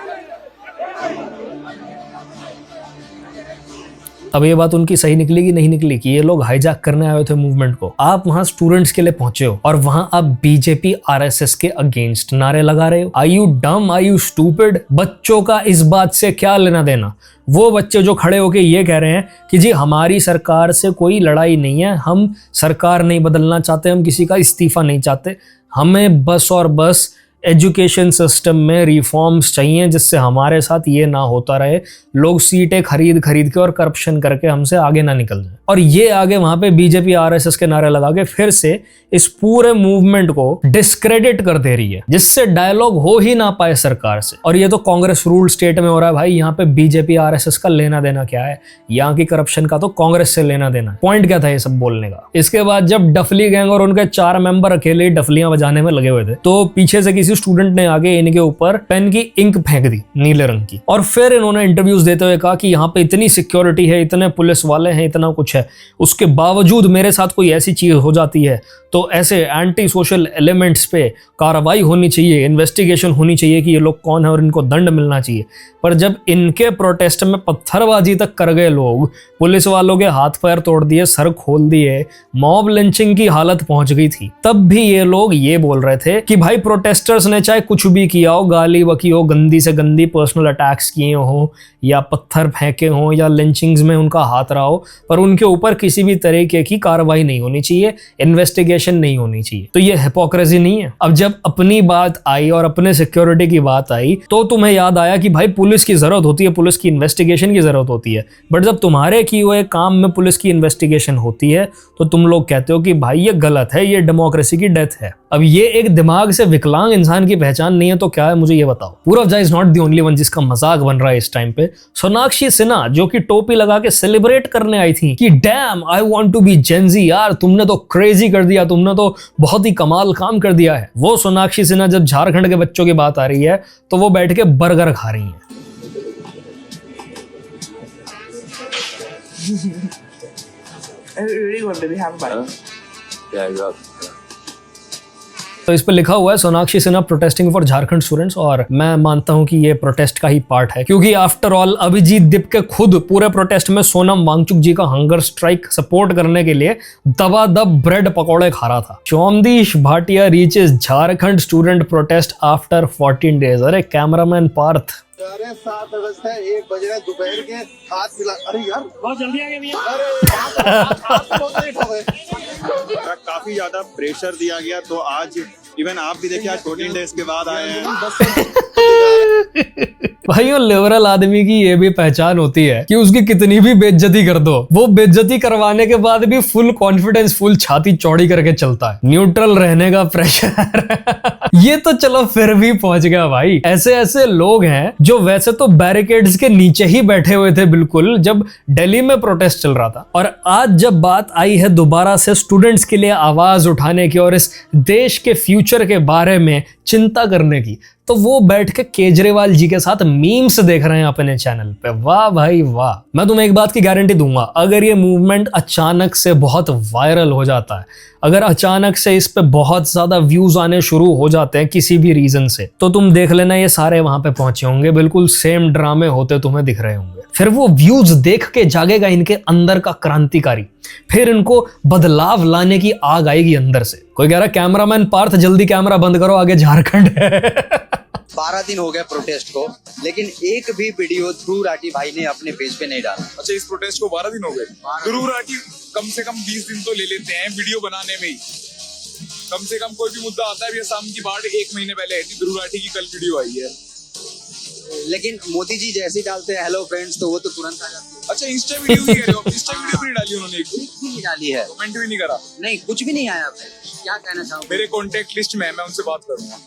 अब ये बात उनकी सही निकली कि नहीं निकली कि ये लोग हाईजैक करने आए थे मूवमेंट को। आप वहां स्टूडेंट्स के लिए पहुंचे हो और वहां आप बीजेपी RSS के अगेंस्ट नारे लगा रहे हो। Are you dumb? Are you stupid? बच्चों का इस बात से क्या लेना देना? वो बच्चे जो खड़े होके ये कह रहे हैं कि जी हमारी सरकार से कोई लड़ाई नहीं है, हम सरकार नहीं बदलना चाहते, हम किसी का इस्तीफा नहीं चाहते, हमें बस और बस एजुकेशन सिस्टम में रिफॉर्म्स चाहिए जिससे हमारे साथ ये ना होता रहे, लोग सीटें खरीद खरीद के और करप्शन करके हमसे आगे ना निकल जाए। और ये आगे वहां पे बीजेपी RSS के नारे लगा के फिर से इस पूरे मूवमेंट को डिस्क्रेडिट कर दे रही है, जिससे डायलॉग हो ही ना पाए सरकार से। और ये तो कांग्रेस रूल स्टेट में हो रहा है भाई, यहाँ पे बीजेपी RSS का लेना देना क्या है? यहाँ की करप्शन का तो कांग्रेस से लेना देना। पॉइंट क्या था ये सब बोलने का? इसके बाद जब डफली गैंग और उनके 4 मेंबर अकेले डफलियां बजाने में लगे हुए थे तो पीछे से किसी स्टूडेंट ने आगे इनके ऊपर पेन की इंक फेंक दी नीले रंग की, और फिर इन्होंने इंटरव्यूज देते हुए कहा कि यहाँ पे इतनी सिक्योरिटी है, इतने पुलिस वाले हैं, इतना कुछ है, उसके बावजूद मेरे साथ कोई ऐसी चीज हो जाती है तो ऐसे एंटी सोशल एलिमेंट्स पे कार्रवाई होनी चाहिए, इन्वेस्टिगेशन होनी चाहिए कि ये लोग कौन है और इनको दंड मिलना चाहिए। पर जब इनके प्रोटेस्ट में पत्थरबाजी तक कर गए लोग, पुलिस वालों के हाथ पैर तोड़ दिए, सर खोल दिए, मॉब लिंचिंग की हालत पहुंच गई थी, तब भी ये लोग ये बोल रहे थे कि भाई प्रोटेस्टर्स ने चाहे कुछ भी किया हो, गाली बकी हो, गंदी से गंदी पर्सनल अटैक्स किए हो या पत्थर फेंके हो या लिंचिंग्स में उनका हाथ रहा हो, पर उनके ऊपर किसी भी तरीके की कार्रवाई नहीं होनी चाहिए, इन्वेस्टिगेशन नहीं होनी चाहिए। तो ये हिपोक्रेसी नहीं है? अब जब अपनी बात आई और अपने सिक्योरिटी की बात आई तो तुम्हें याद आया कि भाई पुलिस की जरूरत होती है, पुलिस की इन्वेस्टिगेशन की जरूरत होती है। बट जब तुम्हारे किए हुए काम में पुलिस की इन्वेस्टिगेशन होती है तो तुम लोग कहते हो कि भाई ये गलत है, ये डेमोक्रेसी की डेथ है। अब ये एक दिमाग से विकलांग इंसान की पहचान नहीं है तो क्या है, मुझे ये बताओ। Purav Jha is not the only one जिसका मजाक बन रहा है इस टाइम पे। सोनाक्षी सिन्हा जो कि टोपी लगा के सेलिब्रेट करने आई थी कि damn I want to be Gen Z, यार तुमने तो क्रेजी कर दिया, तुमने तो बहुत ही कमाल काम कर दिया है। वो सोनाक्षी सिन्हा जब झारखंड के बच्चों की बात आ रही है तो वो बैठ के बर्गर खा रही है। really want to have fun. तो इस पे लिखा हुआ है Sonakshi Sinha protesting for Jharkhand students, और मैं मानता हूं कि ये प्रोटेस्ट का ही पार्ट है, क्योंकि आफ्टर ऑल अभिजीत दीप के खुद पूरे प्रोटेस्ट में सोनम वांगचुक जी का हंगर स्ट्राइक सपोर्ट करने के लिए दबादब ब्रेड पकौड़े खा रहा था। चौमदीश Bhatia reaches Jharkhand student protest after 14 days. अरे कैमरामैन पार्थ, 7 अगस्त है, 1 बज रहे दोपहर के, हाथ मिला। अरे यार बहुत जल्दी आ गए भैया। काफी ज्यादा प्रेशर दिया गया, तो आज इवन आप भी देखिए आज 14 डेज के बाद आए हैं। भाइयों लिबरल आदमी की ये भी पहचान होती है कि उसकी कितनी भी बेइज्जती कर दो, वो बेइज्जती करवाने के बाद भी फुल कॉन्फिडेंस, फुल छाती चौड़ी करके चलता है। न्यूट्रल रहने का प्रेशर ये तो चलो फिर भी पहुंच गया भाई। ऐसे ऐसे लोग हैं जो वैसे तो बैरिकेड्स के नीचे ही बैठे हुए थे बिल्कुल जब दिल्ली में प्रोटेस्ट चल रहा था, और आज जब बात आई है दोबारा से स्टूडेंट्स के लिए आवाज उठाने की और इस देश के फ्यूचर के बारे में चिंता करने की, तो वो बैठ के केजरीवाल जी के साथ मीम्स देख रहे हैं अपने चैनल पे। वाह भाई वाह। मैं तुम्हें एक बात की गारंटी दूंगा, अगर ये मूवमेंट अचानक से बहुत वायरल हो जाता है, अगर अचानक से इस पे बहुत ज्यादा व्यूज आने शुरू हो जाते हैं किसी भी रीजन से, तो तुम देख लेना ये सारे वहां पे पहुंचे होंगे, बिल्कुल सेम ड्रामे होते तुम्हें दिख रहे होंगे। फिर वो व्यूज देख के जागेगा इनके अंदर का क्रांतिकारी, फिर इनको बदलाव लाने की आग आएगी अंदर से। कोई कह रहा कैमरामैन पार्थ जल्दी कैमरा बंद करो, आगे झारखंड है। 12 दिन हो गए प्रोटेस्ट को, लेकिन एक भी वीडियो ध्रुव राठी भाई ने अपने पेज पे नहीं डाला। अच्छा, इस प्रोटेस्ट को 12 दिन हो गए। ध्रुव राठी कम से कम 20 दिन तो ले लेते हैं वीडियो बनाने में ही। कम से कम कोई भी मुद्दा आता है, भैया शाम की बाढ़ 1 महीने पहले आई थी, ध्रुव राठी की कल वीडियो आई है। लेकिन मोदी जी जैसे ही डालते हैं हेलो फ्रेंड्स, तो वो तो तुरंत आ जाती है। अच्छा, इंस्टा वीडियो भी कह रहे हो? इंस्टा वीडियो भी नहीं डाली उन्होंने, एक भी नहीं डाली है, कमेंट भी नहीं करा, नहीं कुछ भी नहीं आया। क्या कहना चाहूँगा, मेरे कॉन्टेक्ट लिस्ट में है, मैं उनसे बात करूंगा।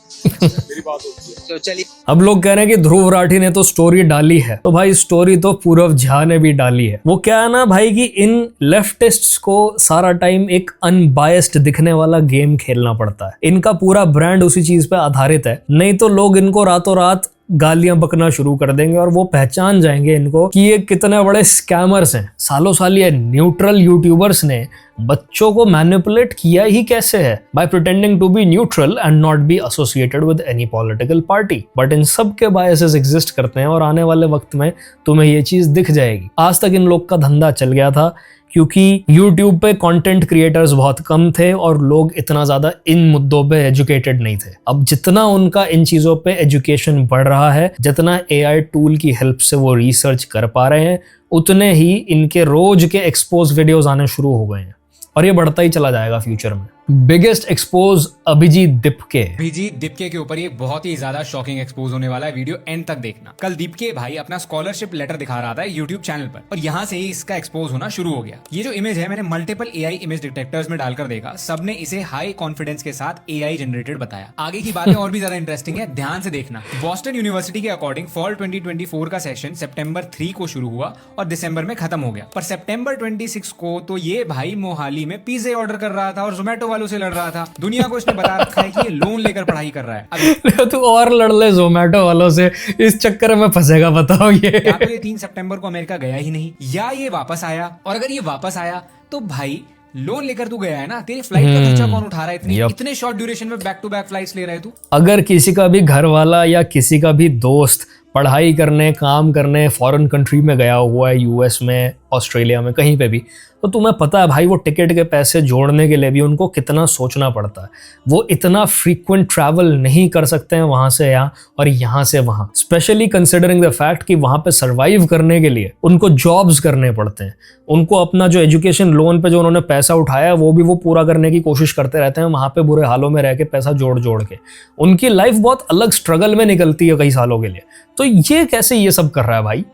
मेरी बात होती है। तो चलिए, अब लोग कह रहे हैं कि ध्रुव राठी ने तो स्टोरी डाली है, तो भाई स्टोरी तो पूरव झा ने भी डाली है। वो क्या है ना भाई कि इन लेफ्टिस्ट्स को सारा टाइम एक अनबायस्ड दिखने वाला गेम खेलना पड़ता है। इनका पूरा ब्रांड उसी चीज पे आधारित है, नहीं तो लोग इनको रातों रात गालियां बकना शुरू कर देंगे और वो पहचान जाएंगे इनको कि ये कितने बड़े स्कैमर्स हैं। सालों साल ये न्यूट्रल यूट्यूबर्स ने बच्चों को मैनिपुलेट किया ही कैसे है, by pretending to be neutral and not be associated with any political party. But इन सब के बायसेस एग्जिस्ट करते हैं और आने वाले वक्त में तुम्हें ये चीज दिख जाएगी। आज तक इन लोग का धंधा चल गया था क्योंकि YouTube पे कंटेंट क्रिएटर्स बहुत कम थे और लोग इतना ज़्यादा इन मुद्दों पे एजुकेटेड नहीं थे। अब जितना उनका इन चीज़ों पे एजुकेशन बढ़ रहा है, जितना AI टूल की हेल्प से वो रिसर्च कर पा रहे हैं, उतने ही इनके रोज के एक्सपोज वीडियोस आने शुरू हो गए हैं और ये बढ़ता ही चला जाएगा फ्यूचर में। Biggest expose Abhijeet Dipke. अभिजीत दीपके के ऊपर ये बहुत ही ज्यादा शॉकिंग एक्सपोज होने वाला है, वीडियो एंड तक देखना। कल दीपके भाई अपना स्कॉलरशिप लेटर दिखा रहा था यूट्यूब चैनल पर और यहाँ से ही इसका एक्सपोज होना शुरू हो गया। ये जो इमेज है मैंने मल्टीपल AI इमेज डिटेक्टर्स में डालकर देखा, सबने इसे हाई कॉन्फिडेंस के साथ AI जनरेटेड बताया। आगे की बातें और भी ज्यादा इंटरेस्टिंग है, ध्यान से देखना। बॉस्टन यूनिवर्सिटी के अकॉर्डिंग फॉल 2024 का सेशन सितंबर 3 को शुरू हुआ और दिसंबर में खत्म हो गया, पर सितंबर 26 को तो ये भाई मोहाली में पिज्जे ऑर्डर कर रहा था और जोमेटो वालों से लड़ रहा था। दुनिया को इसने बता रखा है कि ये लोन लेकर पढ़ाई कर रहा है। तू और लड़ ले जोमेटो वालों से, इस चक्कर में फंसेगा बताओ। ये 3 सितंबर को अमेरिका गया ही नहीं, या ये वापस आया, और अगर ये वापस आया तो भाई लोन लेकर तू गया है ना, तेरी फ्लाइट का खर्चा कौन उठा रहा है? इतने शॉर्ट ड्यूरेशन में बैक टू बैक फ्लाइट्स ले रहे है तू। अगर किसी का भी घर वाला या किसी का भी दोस्त पढ़ाई करने, काम करने फॉरेन कंट्री में गया हुआ है, US में, ऑस्ट्रेलिया में, कहीं पे भी, तो तुम्हें पता है भाई वो टिकट के पैसे जोड़ने के लिए भी उनको कितना सोचना पड़ता है। वो इतना फ्रीक्वेंट ट्रैवल नहीं कर सकते हैं वहाँ से यहाँ और यहाँ से वहाँ, स्पेशली कंसिडरिंग द फैक्ट कि वहाँ पे सर्वाइव करने के लिए उनको जॉब्स करने पड़ते हैं। उनको अपना जो एजुकेशन लोन पे जो उन्होंने पैसा उठाया है वो भी वो पूरा करने की कोशिश करते रहते हैं, वहाँ पे बुरे हालों में रह के पैसा जोड़ जोड़ के। उनकी लाइफ बहुत अलग स्ट्रगल में निकलती है कई सालों के लिए। तो ये कैसे ये सब कर रहा है भाई?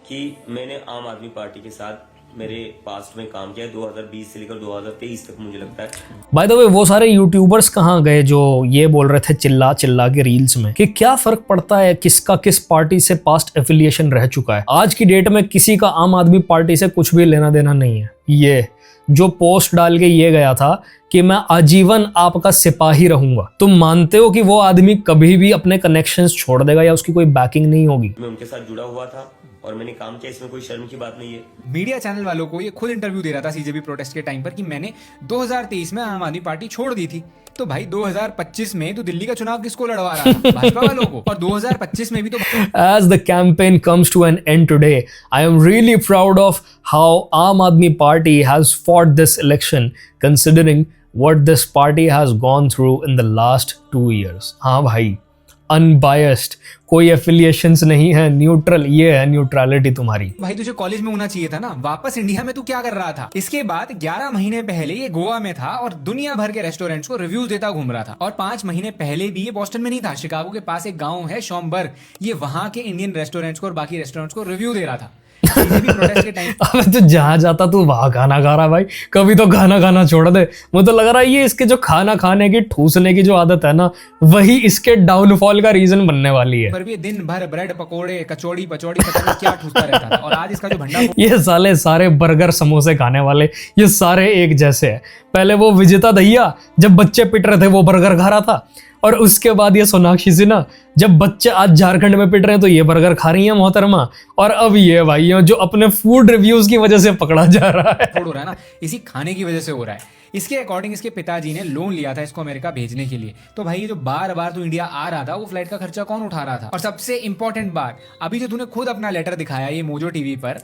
कि मैंने आम आदमी पार्टी के साथ मेरे पास्ट में काम किया 2020 से लेकर 2023 तक, मुझे लगता है। बाय द वे वो सारे यूट्यूबर्स कहाँ गए जो ये बोल रहे थे चिल्ला चिल्ला के रील्स में कि क्या फर्क पड़ता है किसका किस पार्टी से पास्ट एफिलिएशन रह चुका है। आज की डेट में किसी का आम आदमी पार्टी से कुछ भी लेना देना नहीं है। ये जो पोस्ट डाल के ये गया था कि मैं आजीवन आपका सिपाही रहूंगा, तुम मानते हो कि वो आदमी कभी भी अपने कनेक्शंस छोड़ देगा या उसकी कोई बैकिंग नहीं होगी? मैं उनके साथ जुड़ा हुआ था और मैंने काम किया, इसमें कोई शर्म की बात नहीं है। मीडिया चैनल वालों को ये खुद इंटरव्यू दे रहा था सीजेबी प्रोटेस्ट के टाइम पर कि मैंने 2023 में आम आदमी पार्टी छोड़ दी थी। तो भाई 2025 में तो दिल्ली का चुनाव किसको लड़वा रहा था? भाजपा वालों को। और 2025 में भी तो As the campaign comes to an end today, I am really proud of how Aam Aadmi Party has fought this election, considering what this party has gone through in the last 2 years. हाँ भाई, unbiased, कोई affiliations नहीं है, neutral, ये है neutrality तुम्हारी। भाई तुझे कॉलेज में होना चाहिए था ना, वापस इंडिया में तू क्या कर रहा था? इसके बाद 11 महीने पहले ये गोवा में था और दुनिया भर के रेस्टोरेंट्स को रिव्यूज देता घूम रहा था। और 5 महीने पहले भी ये बॉस्टन में नहीं था, शिकागो के पास एक गाँव है शॉम्बर्ग, ये वहां के इंडियन रेस्टोरेंट्स को और बाकी रेस्टोरेंट्स को रिव्यू दे रहा था। प्रोटेस्ट के टाइम अबे तो जहां जाता तू वहां खाना खा रहा भाई, कभी तो खाना खाना छोड़ दे। मुझे तो लग रहा है ये इसके जो खाना खाने की, ठूसने की जो आदत है ना, वही इसके डाउनफॉल का रीजन बनने वाली है। पर भी दिन भर ब्रेड पकोड़े कचौड़ी पचौड़ी पता नहीं क्या ठूसता रहता था। और आज इसका जो भंडार ये साले सारे बर्गर समोसे खाने वाले ये सारे एक जैसे हैं। पहले वो विजेता दहिया जब बच्चे पिट रहे थे वो बर्गर खा रहा था, और उसके बाद ये सोनाक्षी सिन्हा जब बच्चे आज झारखंड में पिट रहे हैं तो ये बर्गर खा रही है मोहतरमा। और अब ये भाई जो अपने फूड रिव्यूज की वजह से पकड़ा जा रहा है। हो रहा है ना, इसी खाने की वजह से हो रहा है। इसके अकॉर्डिंग इसके पिताजी ने लोन लिया था इसको अमेरिका भेजने के लिए। तो भाई ये जो बार बार तू इंडिया आ रहा था, वो फ्लाइट का खर्चा कौन उठा रहा था? और सबसे इंपॉर्टेंट बात, अभी जो तूने खुद अपना लेटर दिखाया ये मोजो टीवी पर,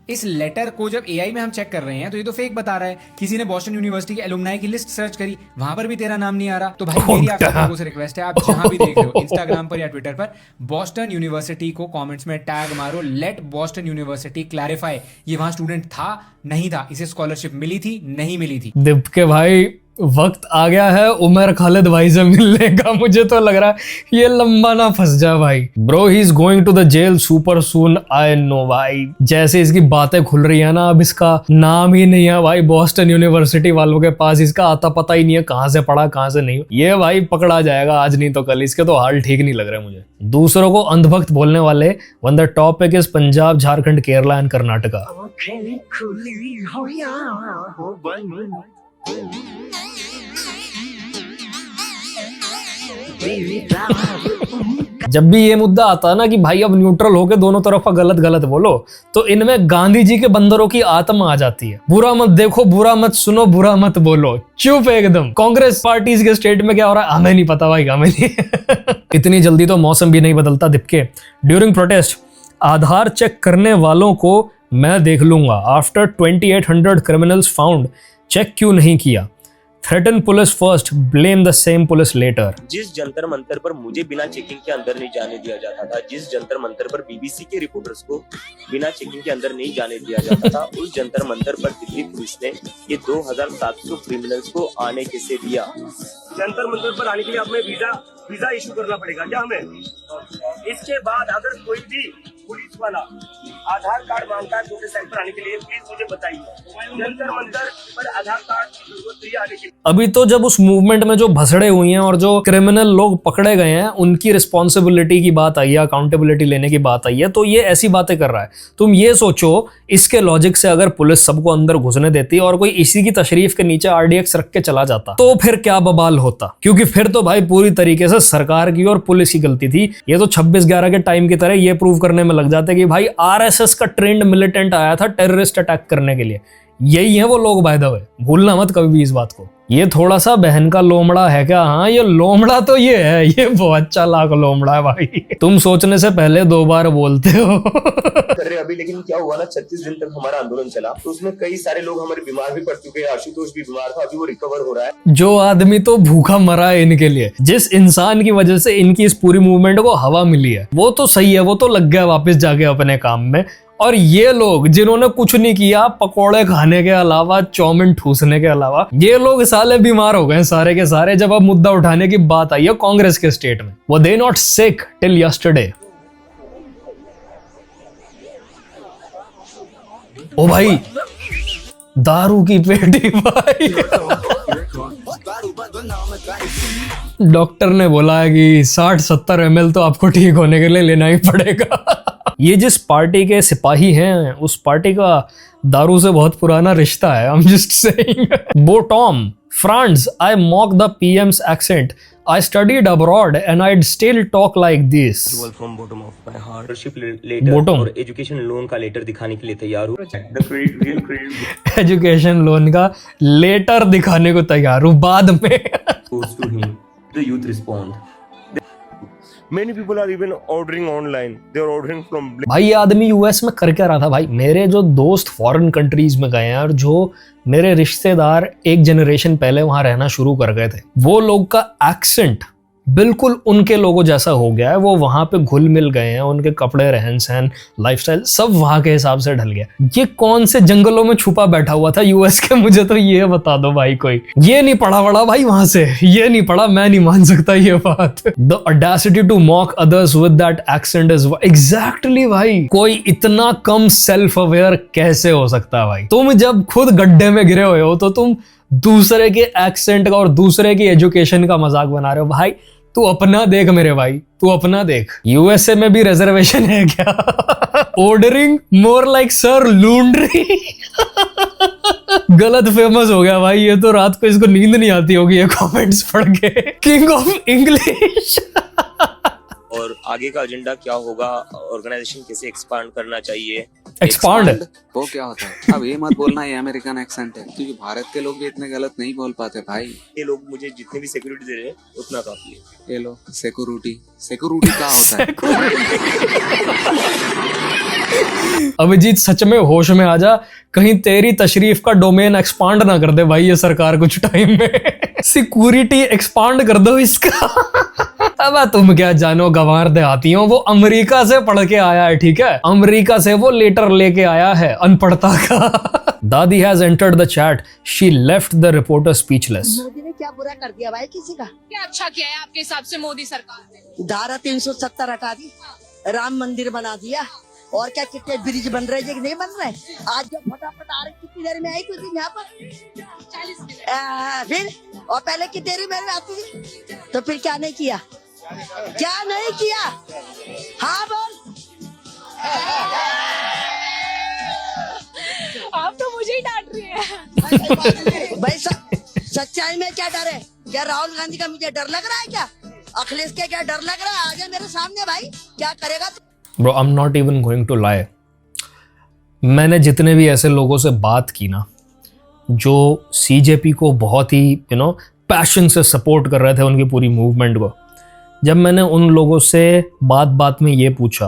इस लेटर को जब एआई में हम चेक कर रहे हैं तो ये तो फेक बता रहा है। किसी ने बॉस्टन यूनिवर्सिटी के एलुमनाई की लिस्ट सर्च करी, वहां पर भी तेरा नाम नहीं आ रहा। तो भाई मेरी आप लोगों से रिक्वेस्ट है, आप जहां भी देख रहे हो इंस्टाग्राम पर या ट्विटर पर, बॉस्टन यूनिवर्सिटी को कमेंट्स में टैग मारो, लेट बॉस्टन यूनिवर्सिटी क्लैरिफाई ये वहां स्टूडेंट था नहीं था, इसे स्कॉलरशिप मिली थी नहीं मिली थी। दीप के भाई वक्त आ गया है उमर खालिद भाई से मिलने का। मुझे तो लग रहा है ये लंबा ना फंस जा भाई। Bro he is going to the jail super soon, I know भाई। जैसे इसकी बातें खुल रही है ना, अब इसका नाम ही नहीं है भाई बॉस्टन यूनिवर्सिटी वालों के पास, इसका आता पता ही नहीं है कहाँ से पढ़ा कहाँ से नहीं। ये भाई पकड़ा जाएगा आज नहीं तो कल, इसके तो हाल ठीक नहीं लग रहे मुझे। दूसरों को अंधभक्त बोलने वाले one the topic is Punjab, Jharkhand, Kerala and Karnataka. जब भी ये मुद्दा आता है ना कि भाई अब न्यूट्रल होके दोनों तरफ का गलत गलत बोलो, तो इनमें गांधी जी के बंदरों की आत्मा आ जाती है। बुरा मत देखो, बुरा मत सुनो, बुरा मत बोलो, चुप एकदम। कांग्रेस पार्टीज के स्टेट में क्या हो रहा है हमें नहीं पता भाई, हमें नहीं। इतनी जल्दी तो मौसम भी नहीं बदलता दिपके। ड्यूरिंग प्रोटेस्ट आधार चेक करने वालों को मैं देख लूंगा। आफ्टर 2800 क्रिमिनल्स फाउंड, चेक क्यों नहीं किया? Threaten police first, blame the same police later. जिस जंतर मंतर पर मुझे बिना चेकिंग के अंदर नहीं जाने दिया जाता था, जिस जंतर मंतर पर बीबीसी के रिपोर्टर्स को बिना चेकिंग के अंदर नहीं जाने दिया जाता था, उस जंतर मंतर पर दिल्ली पुलिस ने ये 2700 क्रिमिनल्स को आने कैसे दिया? जंतर मंतर पर आने के लिए हमें वीजा इशू करना पड़ेगा क्या हमें? इसके बाद अगर कोई भी पुलिस वाला आधार कार्ड मांगता है दूसरे साइड पर आने के लिए, प्लीज मुझे बताइए। जंतर मंतर पर आधार कार्ड की जरूरत नहीं आने की। अभी तो जब उस मूवमेंट में जो भसड़े हुई हैं और जो क्रिमिनल लोग पकड़े गए हैं उनकी रिस्पॉन्सिबिलिटी की बात आई है, अकाउंटेबिलिटी लेने की बात आई है, तो ये ऐसी बातें कर रहा है। तुम ये सोचो इसके लॉजिक से अगर पुलिस सबको अंदर घुसने देती और कोई इसी की तशरीफ के नीचे आरडीएक्स रख के चला जाता तो फिर क्या बवाल होता? क्योंकि फिर तो भाई पूरी तरीके से सरकार की और पुलिस की गलती थी। ये तो 26/11 के टाइम की तरह ये प्रूव करने में लग जाते कि भाई आरएसएस का ट्रेंड मिलिटेंट आया था टेररिस्ट अटैक करने के लिए। यही है वो लोग, बाय द वे, भूलना मत कभी भी इस बात को। ये थोड़ा सा बहन का लोमड़ा है क्या? हाँ ये लोमड़ा तो ये है, ये बहुत चालाक लोमड़ा है भाई। तुम सोचने से पहले 2 बार बोलते हो। कर रहे अभी, लेकिन क्या हुआ ना, 36 दिन तक हमारा आंदोलन चला तो उसमें कई सारे लोग हमारे बीमार भी पड़ चुके हैं। आशुतोष भी बीमार था, अभी वो रिकवर हो रहा है। जो आदमी तो भूखा मरा है इनके लिए, जिस इंसान की वजह से इनकी इस पूरी मूवमेंट को हवा मिली है, वो तो सही है, वो तो लग गया वापस जाके अपने काम में। और ये लोग जिन्होंने कुछ नहीं किया पकोड़े खाने के अलावा, चौमिन ठूसने के अलावा, ये लोग साले बीमार हो गए सारे के सारे जब अब मुद्दा उठाने की बात आई है कांग्रेस के स्टेट में। वो they not sick till yesterday. ओ भाई दारू की पेटी भाई। डॉक्टर ने बोला है कि 60-70 ml तो आपको ठीक होने के लिए लेना ही पड़ेगा। ये जिस पार्टी के सिपाही हैं उस पार्टी का दारू से बहुत पुराना रिश्ता है। I'm just saying. Bo Tom, France, I mock the PM's accent. I studied abroad and I'd still talk like this. From bottom of my heart. Letter Bottom. और एजुकेशन लोन का लेटर दिखाने के लिए तैयार हूँ। The credit, real credit education loan का letter दिखाने को तैयार हूँ बाद में। goes to him. The youth respond. Many people are even ordering online. They are ordering from. भाई ये आदमी यूएस में कर क्या रहा था भाई? मेरे जो दोस्त फॉरेन कंट्रीज में गए हैं और जो मेरे रिश्तेदार एक जनरेशन पहले वहां रहना शुरू कर गए थे, वो लोग का एक्सेंट बिल्कुल उनके लोगों जैसा हो गया है। वो वहां पे घुल मिल गए हैं, उनके कपड़े, रहन सहन, लाइफस्टाइल सब वहां के हिसाब से ढल गया। ये कौन से जंगलों में छुपा बैठा हुआ था यूएस के? मुझे तो ये बता दो भाई, कोई ये नहीं पढ़ा बड़ा भाई वहां से, ये नहीं पढ़ा, मैं नहीं मान सकता ये बात। The audacity to mock others with that accent is exactly भाई, कोई इतना कम सेल्फ अवेयर कैसे हो सकता है भाई? तुम जब खुद गड्ढे में गिरे हुए हो तो तुम दूसरे के एक्सेंट का और दूसरे की एजुकेशन का मजाक बना रहे हो भाई। तू अपना देख मेरे भाई, तू अपना देख। यूएसए में भी रिजर्वेशन है क्या? Ordering more like sir laundry. गलत फेमस हो गया भाई ये तो। रात को इसको नींद नहीं आती होगी ये कमेंट्स पढ़ के। King of English. और आगे का एजेंडा क्या होगा, ऑर्गेनाइजेशन कैसे एक्सपांड करना चाहिए। एक्सपांड वो क्या होता है? अब ये मत बोलना ये अमेरिकन एक्सेंट है, क्योंकि भारत के लोग भी इतने गलत नहीं बोल पाते भाई। ये लोग मुझे जितने भी सिक्योरिटी दे रहे हैं उतना काफी है। ये लो सिक्योरिटी, सिक्योरिटी क्या होता है? अभिजीत सच में होश में आ जा, कहीं तेरी तशरीफ का डोमेन एक्सपांड ना कर दे भाई ये सरकार कुछ टाइम में। सिक्योरिटी एक्सपांड कर दो इसका। अब तुम क्या जानो गंवार देहाती हो। वो अमेरिका से पढ़ के आया है, ठीक है, अमेरिका से वो लेटर लेके आया है अनपढ़ता का। दादी has entered the chat, she left the reporter speechless. Modi ने क्या बुरा कर दिया भाई किसी का? क्या अच्छा किया है आपके हिसाब से मोदी सरकार ने? धारा 370 हटा दी, राम मंदिर बना दिया, और क्या कितने ब्रिज बन रहे हैं कि नहीं बन रहे? आज जब फटाफट आ रही कितनी देर में आई कुछ दिन यहाँ पर 40 मिनट फिर, और पहले कितनी देर में आती थी? तो फिर क्या नहीं किया, क्या नहीं किया? हाँ बोल। आप तो मुझे ही डांट रही हैं। भाई सच्चाई में क्या डर है? क्या राहुल गांधी का मुझे डर लग रहा है? क्या अखिलेश का क्या डर लग रहा है? आगे मेरे सामने भाई, क्या करेगा? Bro, I'm not even going to lie. मैंने जितने भी ऐसे लोगों से बात की ना जो सीजेपी को बहुत ही पैशन से सपोर्ट कर रहे थे उनकी पूरी मूवमेंट को, जब मैंने उन लोगों से बात में ये पूछा,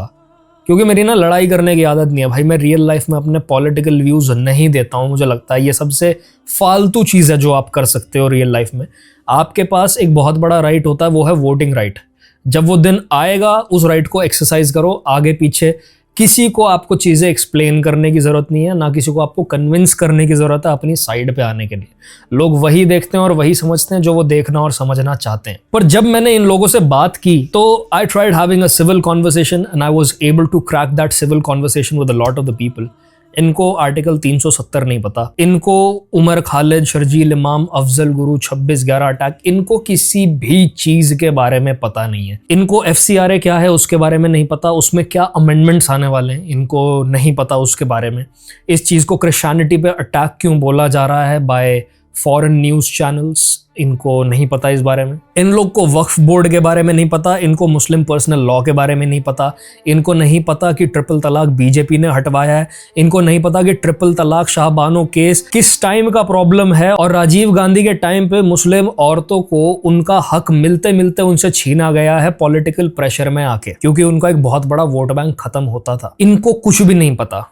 क्योंकि मेरी ना लड़ाई करने की आदत नहीं है भाई, मैं रियल लाइफ में अपने पॉलिटिकल व्यूज़ नहीं देता हूँ। मुझे लगता है ये सबसे फालतू चीज़ है जो आप कर सकते हो रियल लाइफ में। आपके पास एक बहुत बड़ा राइट होता है, वो है वोटिंग राइट। जब वो दिन आएगा उस राइट को एक्सरसाइज करो। आगे पीछे किसी को आपको चीज़ें एक्सप्लेन करने की ज़रूरत नहीं है, ना किसी को आपको कन्विंस करने की ज़रूरत है अपनी साइड पे आने के लिए। लोग वही देखते हैं और वही समझते हैं जो वो देखना और समझना चाहते हैं। पर जब मैंने इन लोगों से बात की तो I tried having a civil conversation and I was able to crack that civil conversation with a lot of the people. इनको आर्टिकल 370 नहीं पता, इनको उमर खालिद, शर्जील इमाम, अफजल गुरु, 26/11 अटैक, इनको किसी भी चीज के बारे में पता नहीं है। इनको FCRA क्या है उसके बारे में नहीं पता, उसमें क्या अमेंडमेंट्स आने वाले हैं इनको नहीं पता उसके बारे में। इस चीज को क्रिश्चियनिटी पे अटैक क्यों बोला जा रहा है बाय फॉरेन न्यूज चैनल्स, इनको नहीं पता इस बारे में। इन लोग को वक्फ बोर्ड के बारे में नहीं पता, इनको मुस्लिम पर्सनल लॉ के बारे में नहीं पता, इनको नहीं पता कि ट्रिपल तलाक बीजेपी ने हटवाया है, इनको नहीं पता कि ट्रिपल तलाक शाहबानो केस किस टाइम का प्रॉब्लम है और राजीव गांधी के टाइम पे मुस्लिम औरतों को उनका हक मिलते मिलते उनसे छीना गया है पॉलिटिकल प्रेशर में आके, क्योंकि उनका एक बहुत बड़ा वोट बैंक खत्म होता था। इनको कुछ भी नहीं पता।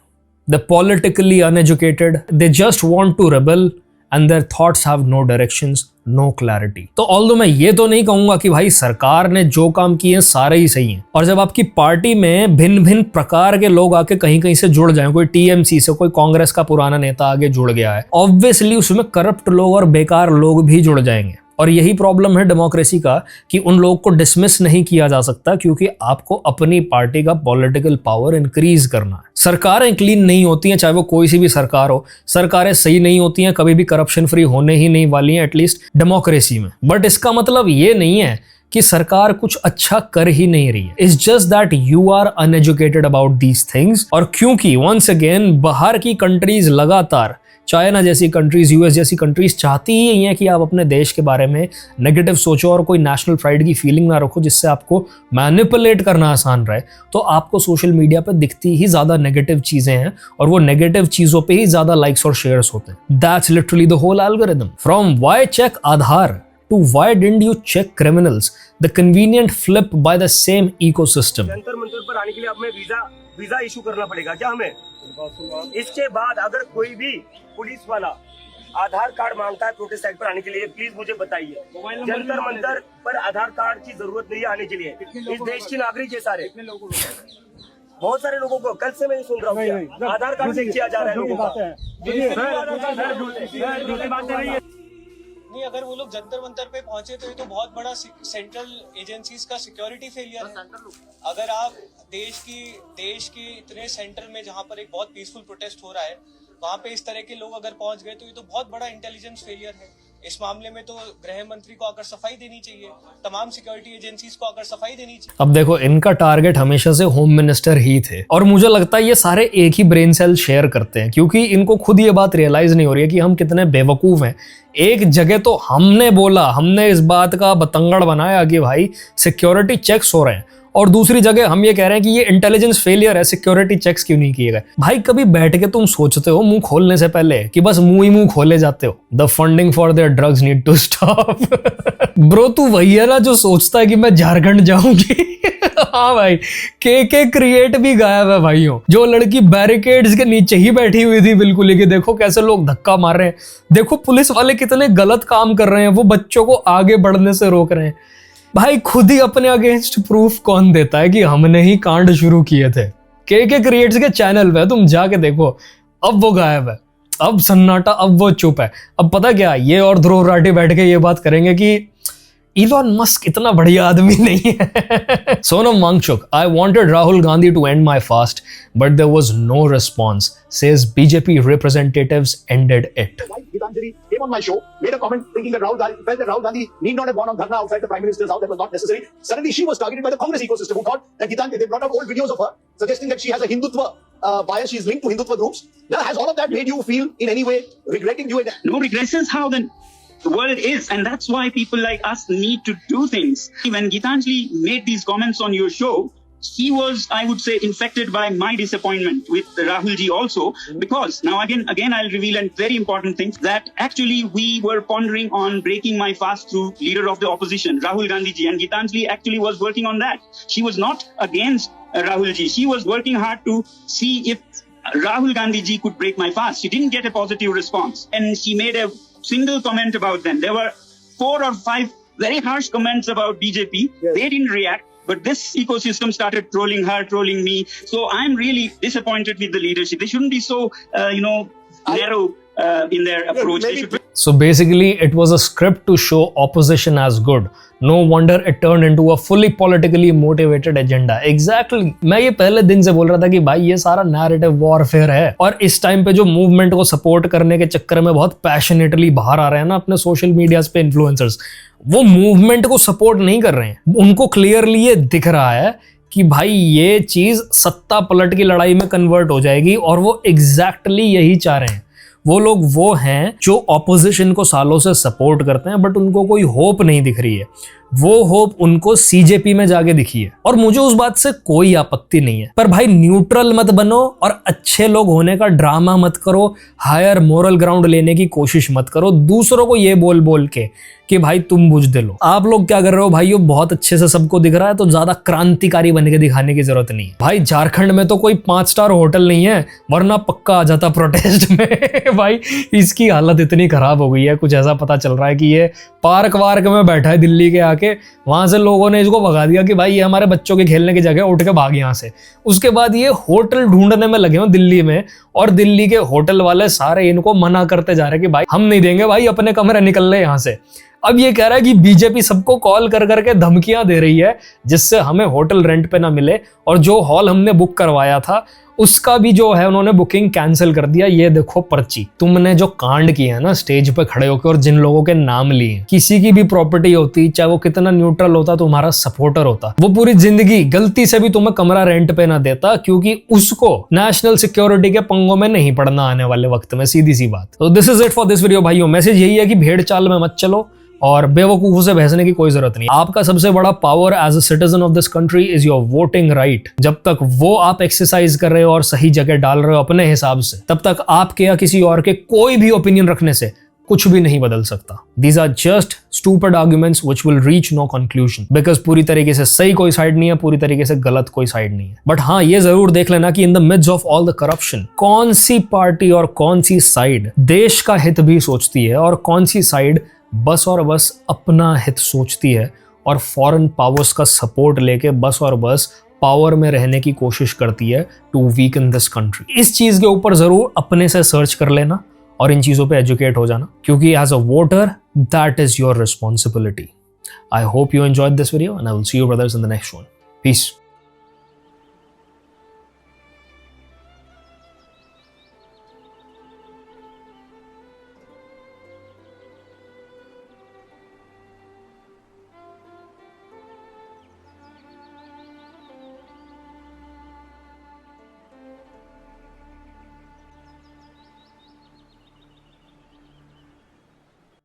The politically uneducated, they just want to rebel and their thoughts have no directions, no clarity। तो ऑल्दो मैं ये तो नहीं कहूंगा कि भाई सरकार ने जो काम किए हैं सारे ही सही हैं, और जब आपकी पार्टी में भिन्न भिन्न प्रकार के लोग आके कहीं कहीं से जुड़ जाएं, कोई TMC से, कोई कांग्रेस का पुराना नेता आगे जुड़ गया है, ऑब्वियसली उसमें करप्ट लोग और बेकार लोग भी जुड़ जाएंगे। और यही प्रॉब्लम है डेमोक्रेसी का कि उन लोगों को डिसमिस नहीं किया जा सकता, क्योंकि आपको अपनी पार्टी का पॉलिटिकल पावर इंक्रीज करना है। सरकारें क्लीन नहीं होती हैं, चाहे वो कोई सी भी सरकार हो, सरकारें सही नहीं होती हैं, कभी भी करप्शन फ्री होने ही नहीं वाली हैं, एटलीस्ट डेमोक्रेसी में। बट इसका मतलब ये नहीं है कि सरकार कुछ अच्छा कर ही नहीं रही है। It's just that you are uneducated about these things. और क्योंकि वंस अगेन बाहर की कंट्रीज लगातार, चाइना जैसी कंट्रीज, यूएस जैसी कंट्रीज चाहती ही यही है कि आप अपने देश के बारे में नेगेटिव सोचो और कोई नेशनल प्राइड की फीलिंग ना रखो, जिससे आपको मैनिपुलेट करना आसान रहे। तो आपको सोशल मीडिया पे दिखती ही ज़्यादा नेगेटिव चीज़ें हैं और वो नेगेटिव चीज़ों पे ही ज़्यादा लाइक्स और शेयर्स होते हैं। That's literally the whole algorithm. From why check Aadhaar to why didn't you check criminals, the convenient flip by the same ecosystem। Jantar Mantar पर आने के लिए हमें वीजा इशू करना पड़ेगा क्या हमें? इसके बाद अगर कोई भी पुलिस वाला आधार कार्ड मांगता है प्रोटेस्ट साइट पर आने के लिए, प्लीज मुझे बताइए। जंतर मंतर पर आधार कार्ड की जरूरत नहीं है आने के लिए। इस देश के नागरिक है सारे, बहुत सारे लोगों को कल से मैं सुन रहा हूँ आधार कार्ड चेक किया जा रहा है लोगों का। नहीं, अगर वो लोग जंतर मंतर पे पहुंचे तो ये तो बहुत बड़ा सेंट्रल एजेंसीज का सिक्योरिटी फेलियर है। अगर आप देश के इतने सेंटर में जहां पर एक बहुत पीसफुल प्रोटेस्ट हो रहा है, वहां पे इस तरह के लोग अगर पहुंच गए तो ये तो बहुत बड़ा इंटेलिजेंस फेलियर है। इस मामले में तो गृह मंत्री को आकर सफाई देनी चाहिए, तमाम सिक्योरिटी एजेंसीज को आकर सफाई देनी चाहिए। अब देखो, इनका टारगेट हमेशा से होम मिनिस्टर ही थे और मुझे लगता है ये सारे एक ही ब्रेन सेल शेयर करते हैं, क्योंकि इनको खुद ये बात रियलाइज नहीं हो रही है कि हम कितने बेवकूफ हैं। एक जगह तो हमने बोला, हमने इस बात का बतंगड़ बनाया कि भाई सिक्योरिटी चेक्स हो रहे हैं, और दूसरी जगह हम ये कह रहे हैं कि ये इंटेलिजेंस फेलियर है, सिक्योरिटी चेक्स क्यों नहीं किए गए। भाई कभी बैठ के तुम सोचते हो मुंह खोलने से पहले कि बस मुंह ही मुंह खोले जाते हो? The funding for their drugs need to stop. Bro तू वही है ना जो सोचता है कि मैं झारखंड जाऊंगी। हाँ भाई, के क्रिएट भी गायब है भाइयों। जो लड़की बैरिकेड्स के नीचे ही बैठी हुई थी बिल्कुल ही कि देखो कैसे लोग धक्का मार रहे हैं, देखो पुलिस वाले कितने गलत काम कर रहे हैं, वो बच्चों को आगे बढ़ने से रोक रहे हैं। भाई खुद ही अपने अगेंस्ट प्रूफ कौन देता है कि हमने ही कांड शुरू किए थे? के क्रिएट्स के चैनल पे तुम जाके देखो, अब वो गायब है, अब सन्नाटा, अब वो चुप है। अब पता क्या, ये और ध्रुव राठी बैठ के ये बात करेंगे कि इलॉन मस्क इतना बढ़िया आदमी नहीं है। Sonam Wangchuck, I wanted Rahul Gandhi to end my fast, but there was no response, says BJP representatives ended it. Gitanjali came on my show, made a comment thinking that Rahul Gandhi need not have gone on dharna outside the Prime Minister's house. That was not necessary. Suddenly she was targeted by the Congress ecosystem, who thought that Gitanjali, they brought out old videos of her suggesting that she has a Hindutva bias, she is linked to Hindutva groups. Now, has all of that made you feel in any way regretting you? No regresses, how then? The world is, and that's why people like us need to do things. When Gitanjali made these comments on your show, he was, I would say, infected by my disappointment with Rahulji also, because now again I'll reveal a very important thing, that actually we were pondering on breaking my fast through leader of the opposition, Rahul Gandhi ji, and Gitanjali actually was working on that. She was not against Rahulji. She was working hard to see if Rahul Gandhi ji could break my fast. She didn't get a positive response, and she made a single comment about them. There were 4 or 5 very harsh comments about BJP. Yes. They didn't react, but this ecosystem started trolling her, trolling me. So I'm really disappointed with the leadership. They shouldn't be so, narrow in their approach. So basically, it was a script to show opposition as good. No wonder it turned into a fully politically motivated agenda. Exactly. मैं ये पहले दिन से बोल रहा था कि भाई ये सारा नैरेटिव वॉरफेयर है, और इस टाइम पे जो मूवमेंट को सपोर्ट करने के चक्कर में बहुत पैशनेटली बाहर आ रहे हैं ना अपने सोशल मीडियाज पे इन्फ्लुएंसर्स, वो मूवमेंट को सपोर्ट नहीं कर रहे हैं। उनको क्लियरली ये दिख रहा है कि भाई ये चीज सत्ता पलट की लड़ाई में कन्वर्ट हो जाएगी, और वो एग्जैक्टली यही चाह रहे हैं। वो लोग वो हैं जो ऑपोजिशन को सालों से सपोर्ट करते हैं, बट उनको कोई होप नहीं दिख रही है। वो होप उनको सीजेपी में जाके दिखी है, और मुझे उस बात से कोई आपत्ति नहीं है। पर भाई न्यूट्रल मत बनो और अच्छे लोग होने का ड्रामा मत करो, हायर मोरल ग्राउंड लेने की कोशिश मत करो दूसरों को ये बोल बोल के कि भाई तुम बुझ लो। आप लोग क्या कर रहे हो भाई, बहुत अच्छे से सबको दिख रहा है, तो ज्यादा क्रांतिकारी बन के दिखाने की जरूरत नहीं है। भाई झारखंड में तो कोई 5 स्टार होटल नहीं है, वरना पक्का आ जाता प्रोटेस्ट में। भाई इसकी हालत इतनी खराब हो गई है, कुछ ऐसा पता चल रहा है कि ये पार्क वार्क में बैठा है दिल्ली के आके, वहां से लोगों ने इसको भगा दिया कि भाई ये हमारे बच्चों के खेलने की जगह, उठ के भाग यहाँ से। उसके बाद ये होटल ढूंढने में लगे हो दिल्ली में, और दिल्ली के होटल वाले सारे इनको मना करते जा रहे हैं कि भाई हम नहीं देंगे भाई, अपने कमरे निकल रहे यहाँ से। अब ये कह रहा है कि बीजेपी सबको कॉल कर करके धमकियां दे रही है जिससे हमें होटल रेंट पे ना मिले, और जो हॉल हमने बुक करवाया था उसका भी जो है उन्होंने बुकिंग कैंसिल कर दिया। ये देखो पर्ची, तुमने जो कांड किया है ना स्टेज पे खड़े होकर और जिन लोगों के नाम लिए, किसी की भी प्रॉपर्टी होती, चाहे वो कितना न्यूट्रल होता, तुम्हारा सपोर्टर होता, वो पूरी जिंदगी गलती से भी तुम्हें कमरा रेंट पे ना देता, क्योंकि उसको नेशनल सिक्योरिटी के पंगों में नहीं पड़ना आने वाले वक्त में। सीधी सी बात। तो this is it for this video भाइयों। मैसेज यही है कि भेड़ चाल में मत चलो और बेवकूफों से बहसने की कोई जरूरत नहीं। आपका सबसे बड़ा power as a citizen of this country is your voting right. जब तक वो आप एक्सरसाइज कर रहे हो और सही जगह डाल रहे हो अपने हिसाब से, तब तक आपके या किसी और के कोई भी ओपिनियन रखने से कुछ भी नहीं बदल सकता। These are just stupid arguments which will reach no conclusion, because पूरी तरीके से सही कोई साइड नहीं है, पूरी तरीके से गलत कोई साइड नहीं है। बट हाँ, ये जरूर देख लेना कि in the midst of all the corruption, कौन सी पार्टी और कौन सी साइड देश का हित भी सोचती है और कौन सी साइड बस और बस अपना हित सोचती है और फॉरेन पावर्स का सपोर्ट लेके बस और बस पावर में रहने की कोशिश करती है टू वीकन दिस कंट्री। इस चीज के ऊपर जरूर अपने से सर्च कर लेना और इन चीजों पे एजुकेट हो जाना, क्योंकि as a voter that is your responsibility. I hope you enjoyed this video and I will see you brothers in the next one. Piece.